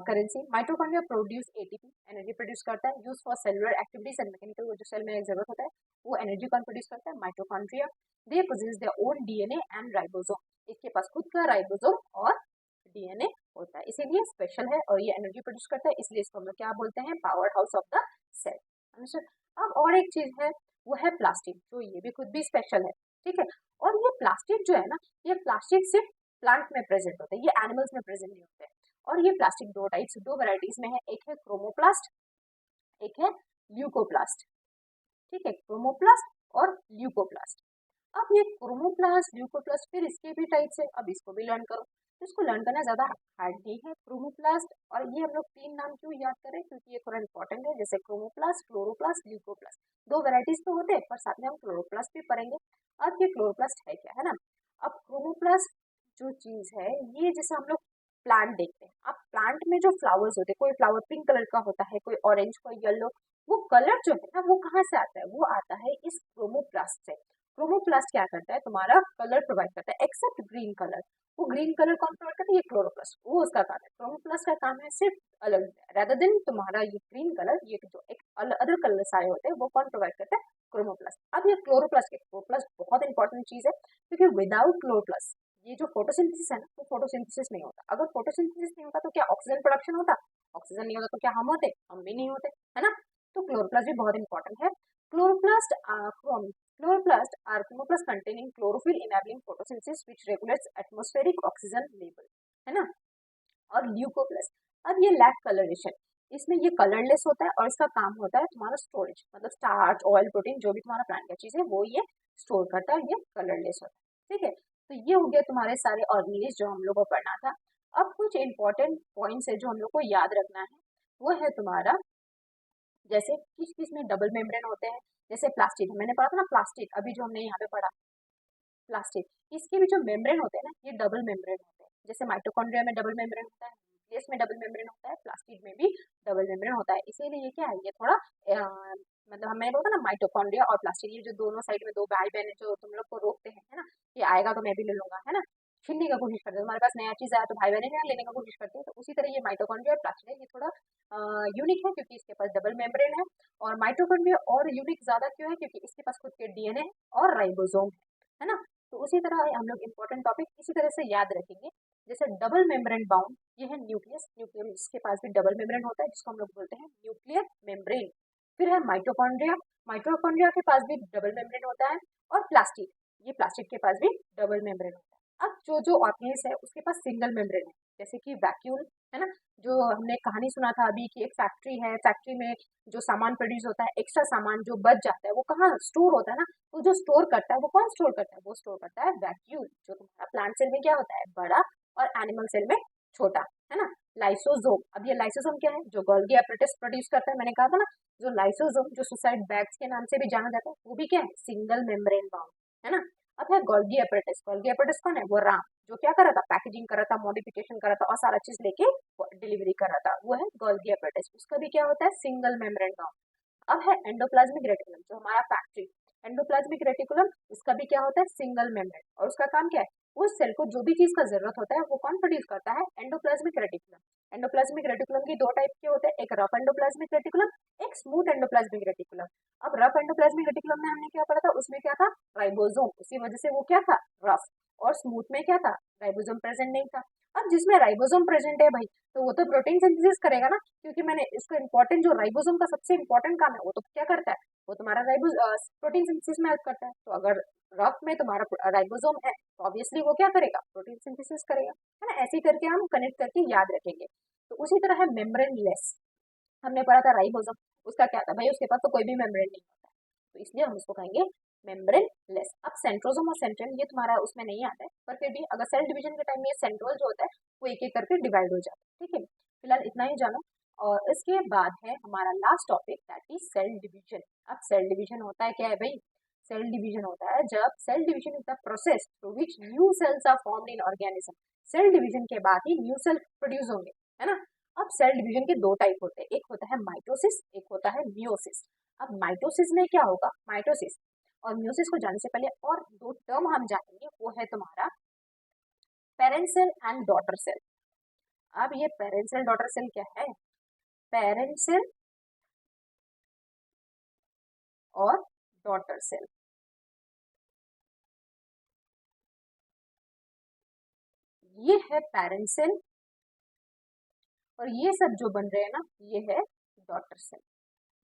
currency. Mitochondria produce ATP, energy produce करता है, use for cellular activities and mechanical. जो सेल में जरूरत होता है वो एनर्जी कौन प्रोड्यूस करता है, mitochondria. They possess their own DNA and ribosome. इसके पास खुद का राइबोसोम और डीएनए होता है, इसीलिए स्पेशल है और ये एनर्जी प्रोड्यूस करता है, इसलिए इसको हम लोग क्या बोलते हैं, powerhouse of the cell. अब और एक चीज है वो है प्लास्टिक, जो ये भी खुद भी स्पेशल है. ठीक है. और ये प्लास्टिक जो है ना, ये प्लास्टिक सिर्फ प्लांट में प्रेजेंट होते हैं, ये एनिमल्स में प्रेजेंट नहीं होते हैं. और ये प्लास्टिक दो टाइप्स, दो वेराइटीज में है, एक है क्रोमोप्लास्ट, एक है ल्यूकोप्लास्ट. ठीक है. क्रोमोप्लास्ट और ल्यूकोप्लास्ट. अब ये क्रोमोप्लास्ट ल्यूकोप्लास्ट फिर इसके भी टाइप्स है, अब इसको भी लर्न करो. इसको लर्न करना ज्यादा हार्ड नहीं है. क्रोमोप्लास्ट, और ये हम लोग तीन नाम क्यों याद करें, क्योंकि ये थोड़ा इंपॉर्टेंट है, जैसे क्रोमोप्लास्ट, क्लोरोप्लास्ट, ल्यूकोप्लास्ट. दो वेराइटीज तो होते हैं पर साथ में हम क्लोरोप्लास्ट भी पढ़ेंगे. अब ये क्लोरोप्लास्ट है क्या, है ना. अब क्रोमोप्लास्ट जो चीज है, ये जैसे हम लोग प्लांट देखते हैं, अब प्लांट में जो फ्लावर्स होते हैं, कोई फ्लावर पिंक कलर का होता है, कोई ऑरेंज, कोई येलो, वो कलर जो है ना वो कहाँ से आता है, वो आता है इस क्रोमोप्लास्ट से. क्रोमोप्लास्ट क्या करता है, तुम्हारा कलर प्रोवाइड करता है एक्सेप्ट ग्रीन कलर. वो ग्रीन कलर कौन प्रोवाइड करता है, ये क्लोरोप्लास्ट, वो उसका काम है. क्रोमोप्लास्ट का काम है सिर्फ अलग, रेदर देन तुम्हारा ये ग्रीन कलर, ये जो एक अदर कलर सारे होते हैं वो कौन प्रोवाइड करता है, क्रोमोप्लास्ट. अब ये क्लोरोप्लास्ट बहुत इंपॉर्टेंट चीज है, क्योंकि विदाउट क्लोरोप्लास्ट ये जो फोटोसिंथेसिस है ना, वो फोटोसिंथेसिस नहीं होता। अगर फोटोसिंथेसिस नहीं होता तो क्या ऑक्सीजन प्रोडक्शन होता? ऑक्सीजन नहीं होता तो क्या हम होते? हम भी नहीं होते, है ना। तो क्लोरोप्लास्ट भी बहुत इंपॉर्टेंट है। Chloroplast chloroplast are chloroplast containing chlorophyll enabling photosynthesis which regulates atmospheric oxygen level, है ना। और ल्यूकोप्लास्ट, अब ये लैक कलरेशन, इसमें ये कलरलेस होता है और इसका काम होता है तुम्हारा स्टोरेज, मतलब स्टार्च, ऑयल, प्रोटीन, जो भी तुम्हारा प्लांट का चीज है वो ये स्टोर करता है, ये कलरलेस होता है, ठीक है। तो ये हो गया तुम्हारे सारे ऑर्गेनिज जो हम लोग को पढ़ना था। अब कुछ इंपॉर्टेंट पॉइंट्स है जो हम लोग को याद रखना है, वो है तुम्हारा जैसे किस किस में डबल मेम्ब्रेन होते हैं। जैसे प्लास्टिक, मैंने पढ़ा था ना प्लास्टिक, अभी जो हमने यहाँ पे पढ़ा प्लास्टिक, इसके भी जो मेम्ब्रेन होते हैं ना, ये डबल मेम्ब्रेन होते हैं। जैसे माइटोकॉन्ड्रिया में डबल मेम्ब्रेन होता है, न्यूक्लियस में डबल मेम्ब्रेन होता है, प्लास्टिड में भी डबल मेम्ब्रेन होता है। इसीलिए ये क्या है, ये थोड़ा मतलब हमें बोलता ना माइटोकॉन्ड्रिया और प्लास्टिड, ये जो दोनों साइड में दो भाई बहन है जो तुम लोग को रोकते हैं, है ना, ये आएगा तो मैं भी ले लूंगा, है ना, छीनने का कोशिश करते हैं। तुम्हारे पास नया चीज आया तो भाई बहन है लेने का कोशिश करते हैं। तो उसी तरह ये माइटोकॉन्ड्रिया और प्लास्टिड है, ये थोड़ा यूनिक है क्योंकि इसके पास डबल मेम्ब्रेन है। और माइटोकॉन्ड्रिया और यूनिक ज्यादा क्यों है, क्योंकि इसके पास खुद के डीएनए और राइबोसोम है ना। तो उसी तरह हम लोग इंपॉर्टेंट टॉपिक इसी तरह से याद रखेंगे। जैसे डबल मेम्ब्रेन बाउंड, ये है न्यूक्लियस, न्यूक्लियस के पास भी डबल मेम्ब्रेन होता है जिसको हम लोग बोलते हैं न्यूक्लियर मेम्ब्रेन। फिर है माइटोकॉन्ड्रिया, माइटोकॉन्ड्रिया के पास भी डबल मेम्ब्रेन होता है। और प्लास्टिड, ये प्लास्टिड के पास भी डबल मेम्ब्रेन होता है। अब जो जो ऑर्गेनिज है उसके पास सिंगल मेम्ब्रेन है, जैसे कि वैक्यूल, है ना, जो हमने कहानी सुना था अभी कि एक फैक्ट्री है, फैक्ट्री में जो सामान प्रोड्यूस होता है, एक्स्ट्रा सामान जो बच जाता है वो कहाँ स्टोर होता है ना, तो जो स्टोर करता है वो कौन स्टोर करता है, वो स्टोर करता है वैक्यूल। जो तुम्हारा प्लांट सेल में क्या होता है, बड़ा, और एनिमल सेल में छोटा, है ना। लाइसोसोम, अब ये लाइसोसोम क्या है, जो गोल्गी एपरेटस प्रोड्यूस करता है, मैंने कहा था ना, जो लाइसोसोम जो सुसाइड बैग्स के नाम से भी जाना जाता है, वो भी क्या है, सिंगल मेम्ब्रेन बाउंड, है ना। अब है गोल्गी एपरेटस, गोल्गी एपरेटस कौन है, वो राम, जो क्या कर रहा था, पैकेजिंग कर रहा था, मॉडिफिकेशन कर रहा था और सारा चीज लेके डिलीवरी कर रहा था, वो है गोल्गी एपरेटस, उसका भी क्या होता है, सिंगल मेम्ब्रेन बाउंड। अब है एंडोप्लाज्मिक रेटिकुलम, जो हमारा फैक्ट्री, एंडोप्लाज्मिक रेटिकुलम, उसका भी क्या होता है, सिंगल मेम्ब्रेन, और उसका काम क्या है, उस सेल को जो भी चीज का जरूरत होता है वो कौन प्रोड्यूस करता है, एंडोप्लाज्मिक रेटिकुलम। एंडोप्लाज्मिक रेटिकुलम की दो टाइप के होते हैं, एक रफ एंडोप्लाज्मिक रेटिकुलम, एक स्मूथ एंडोप्लाज्मिक रेटिकुलम। अब रफ एंडोप्लाज्मिक रेटिकुलम में हमने क्या पढ़ा था, उसमें क्या था, राइबोसोम, उसी वजह से वो क्या था, रफ। और स्मूथ में क्या था, राइबोसोम प्रेजेंट नहीं था। अब जिसमें राइबोसोम प्रेजेंट है भाई, तो वो तो प्रोटीन सिंथेसिस करेगा ना, क्योंकि मैंने इसको इंपॉर्टेंट, जो राइबोसोम का सबसे इंपॉर्टेंट काम है वो तो क्या करता है, वो तुम्हारा प्रोटीन सिंथेसिस में हेल्प करता है। तो अगर रफ में तुम्हारा राइबोसोम है तो ऑब्वियसली वो क्या करेगा, प्रोटीन सिंथेसिस करेगा, है ना। ऐसे ही करके हम कनेक्ट करके याद रखेंगे। तो उसी तरह है मेम्ब्रेन लेस, हमने पढ़ा था राइबोसोम, उसका क्या था भाई, उसके पास तो कोई भी मेम्ब्रेन नहीं होता है, तो इसलिए हम उसको कहेंगे मेम्ब्रेन लेस। अब सेंट्रोसोम और सेंट्रियम ये तुम्हारा उसमें नहीं आता है, पर फिर भी अगर सेल डिवीजन के टाइम में सेंट्रोल जो होता है वो एक एक करके डिवाइड हो जाता है, ठीक है। फिलहाल इतना ही जानो। और इसके बाद है हमारा last topic, that is cell division. अब सेल डिवीजन होता है क्या है भाई, सेल डिवीजन होता है जब cell division is the process through which new cells are formed in organism. Cell division के बाद ही न्यू सेल प्रोड्यूस होंगे, है ना। अब सेल डिवीजन के दो टाइप होते हैं, एक होता है माइटोसिस, एक होता है मियोसिस। अब माइटोसिस में क्या होगा, माइटोसिस और म्यूसिस को जानने से पहले और दो टर्म हम जानेंगे, वो है तुम्हारा parent cell and daughter cell. अब ये पेरेंट सेल डॉटर सेल क्या है, पेरेंट सेल और डॉटर सेल, ये है पेरेंट सेल, और ये सब जो बन रहे हैं ना, ये है डॉटर सेल।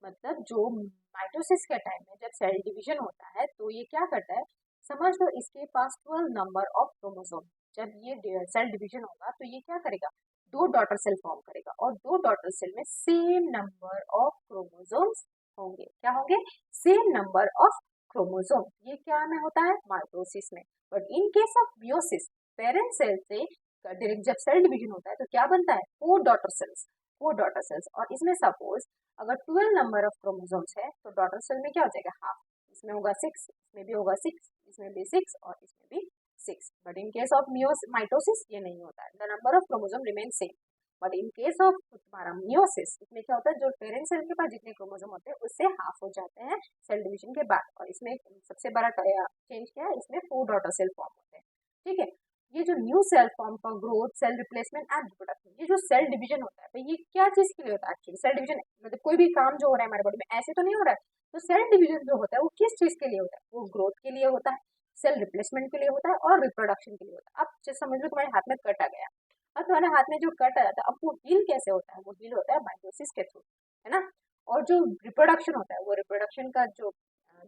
मतलब जो माइटोसिस के टाइम में जब सेल डिवीजन होता है तो ये क्या करता है, समझ लो इसके पास 12 नंबर ऑफ क्रोमोसोम। जब ये सेल डिवीजन होगा तो ये क्या करेगा, दो डॉटर सेल फॉर्म करेगा, और दो डॉटर सेल में सेम नंबर ऑफ क्रोमोसोम्स होंगे, क्या होंगे, सेम नंबर ऑफ क्रोमोसोम। ये क्या में होता है, माइटोसिस में। But in case of meiosis, parent cell से डायरेक्ट जब सेल डिवीजन होता है तो क्या बनता है, four daughter cells, four daughter cells. और इसमें सपोज अगर 12 नंबर ऑफ क्रोमोसोम्स है तो डॉटर सेल में क्या हो जाएगा, हाफ, इसमें होगा 6, इसमें भी होगा 6, इसमें भी 6 और इसमें भी 6। But in case of mitosis ये नहीं होता है, the number of chromosome remain same. But in case of तुम्हारा मियोसिस, इसमें क्या होता है, जो पेरेंट सेल के पास जितने क्रोमोसोम होते हैं उससे हाफ हो जाते हैं सेल डिवीजन के बाद। और इसमें सबसे बड़ा चेंज क्या है, इसमें 4 डॉटर सेल फॉर्म होते हैं, ठीक है। ये जो new cell form for growth, cell replacement and reproduction, ये जो सेल डिवीजन होता है भाई, ये क्या चीज के लिए होता है एक्चुअली, सेल डिवीजन मतलब कोई भी काम जो हो रहा है हमारे बॉडी में ऐसे तो नहीं हो रहा है। तो सेल डिवीजन जो होता है वो किस चीज के लिए होता है, वो ग्रोथ के लिए होता है। सेल रिप्लेसमेंट के लिए होता है और रिप्रोडक्शन के लिए होता है। अब जैसे समझ लो तुम्हारे हाथ में कट आ गया, अब तुम्हारे हाथ में जो कट आ जाता है, अब वो हील कैसे होता है, वो हील होता है माइटोसिस के थ्रू, है ना। और जो रिप्रोडक्शन होता है, वो रिप्रोडक्शन का जो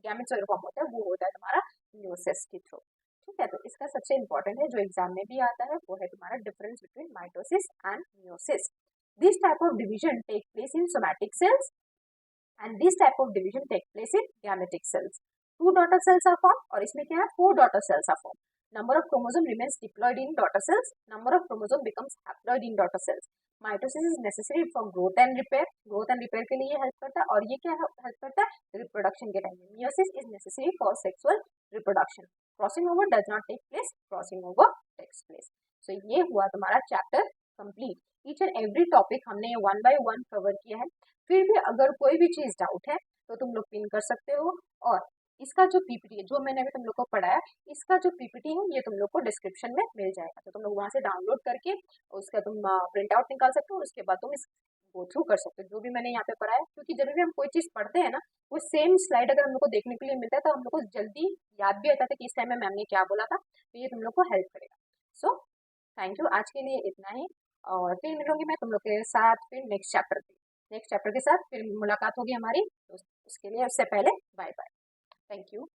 गैमेट्स वगैरह फॉर्म होता है, वो होता है तुम्हारा मियोसिस के थ्रू। ठीक है, तो इसका सबसे इंपॉर्टेंट है जो एग्जाम में भी आता है, वो है तुम्हारा difference between mitosis and meiosis. This type of division take place in somatic cells and this type of division take place in gametic cells. Two daughter cells are formed और इसमें क्या है, four daughter cells are formed. Number of chromosome remains diploid in daughter cells. Number of chromosome becomes haploid in daughter cells. Mitosis is necessary for growth and repair. Growth and repair के लिए ये help करता है, और ये क्या help करता है, reproduction के टाइम में. Meiosis is necessary for sexual reproduction. Crossing over does not take place. Crossing over takes place. So ये हुआ तुम्हारा chapter complete. Each and every topic हमने one by one cover किया है. फिर भी अगर कोई भी चीज डाउट है तो तुम लोग पिन कर सकते हो, और इसका जो पीपीटी है जो मैंने अभी तुम लोग को पढ़ाया, इसका जो पीपीटी है ये तुम लोग को डिस्क्रिप्शन में मिल जाएगा, तो तुम लोग वहां से डाउनलोड करके उसका तुम प्रिंट आउट निकाल सकते हो, उसके बाद तुम इस गो थ्रू कर सकते हो जो भी मैंने यहाँ पे पढ़ाया। क्योंकि जब भी हम कोई चीज पढ़ते हैं ना, वो सेम स्लाइड अगर हम लोग को देखने के लिए मिलता है तो हम लोग को जल्दी याद भी आता था कि इस टाइम में मैम ने क्या बोला था, तो ये तुम लोग को हेल्प करेगा। सो थैंक यू, आज के लिए इतना ही, और फिर मिलूंगी मैं तुम लोग के साथ फिर नेक्स्ट चैप्टर के साथ फिर मुलाकात होगी हमारी, तो उसके लिए उससे पहले बाय बाय, थैंक यू।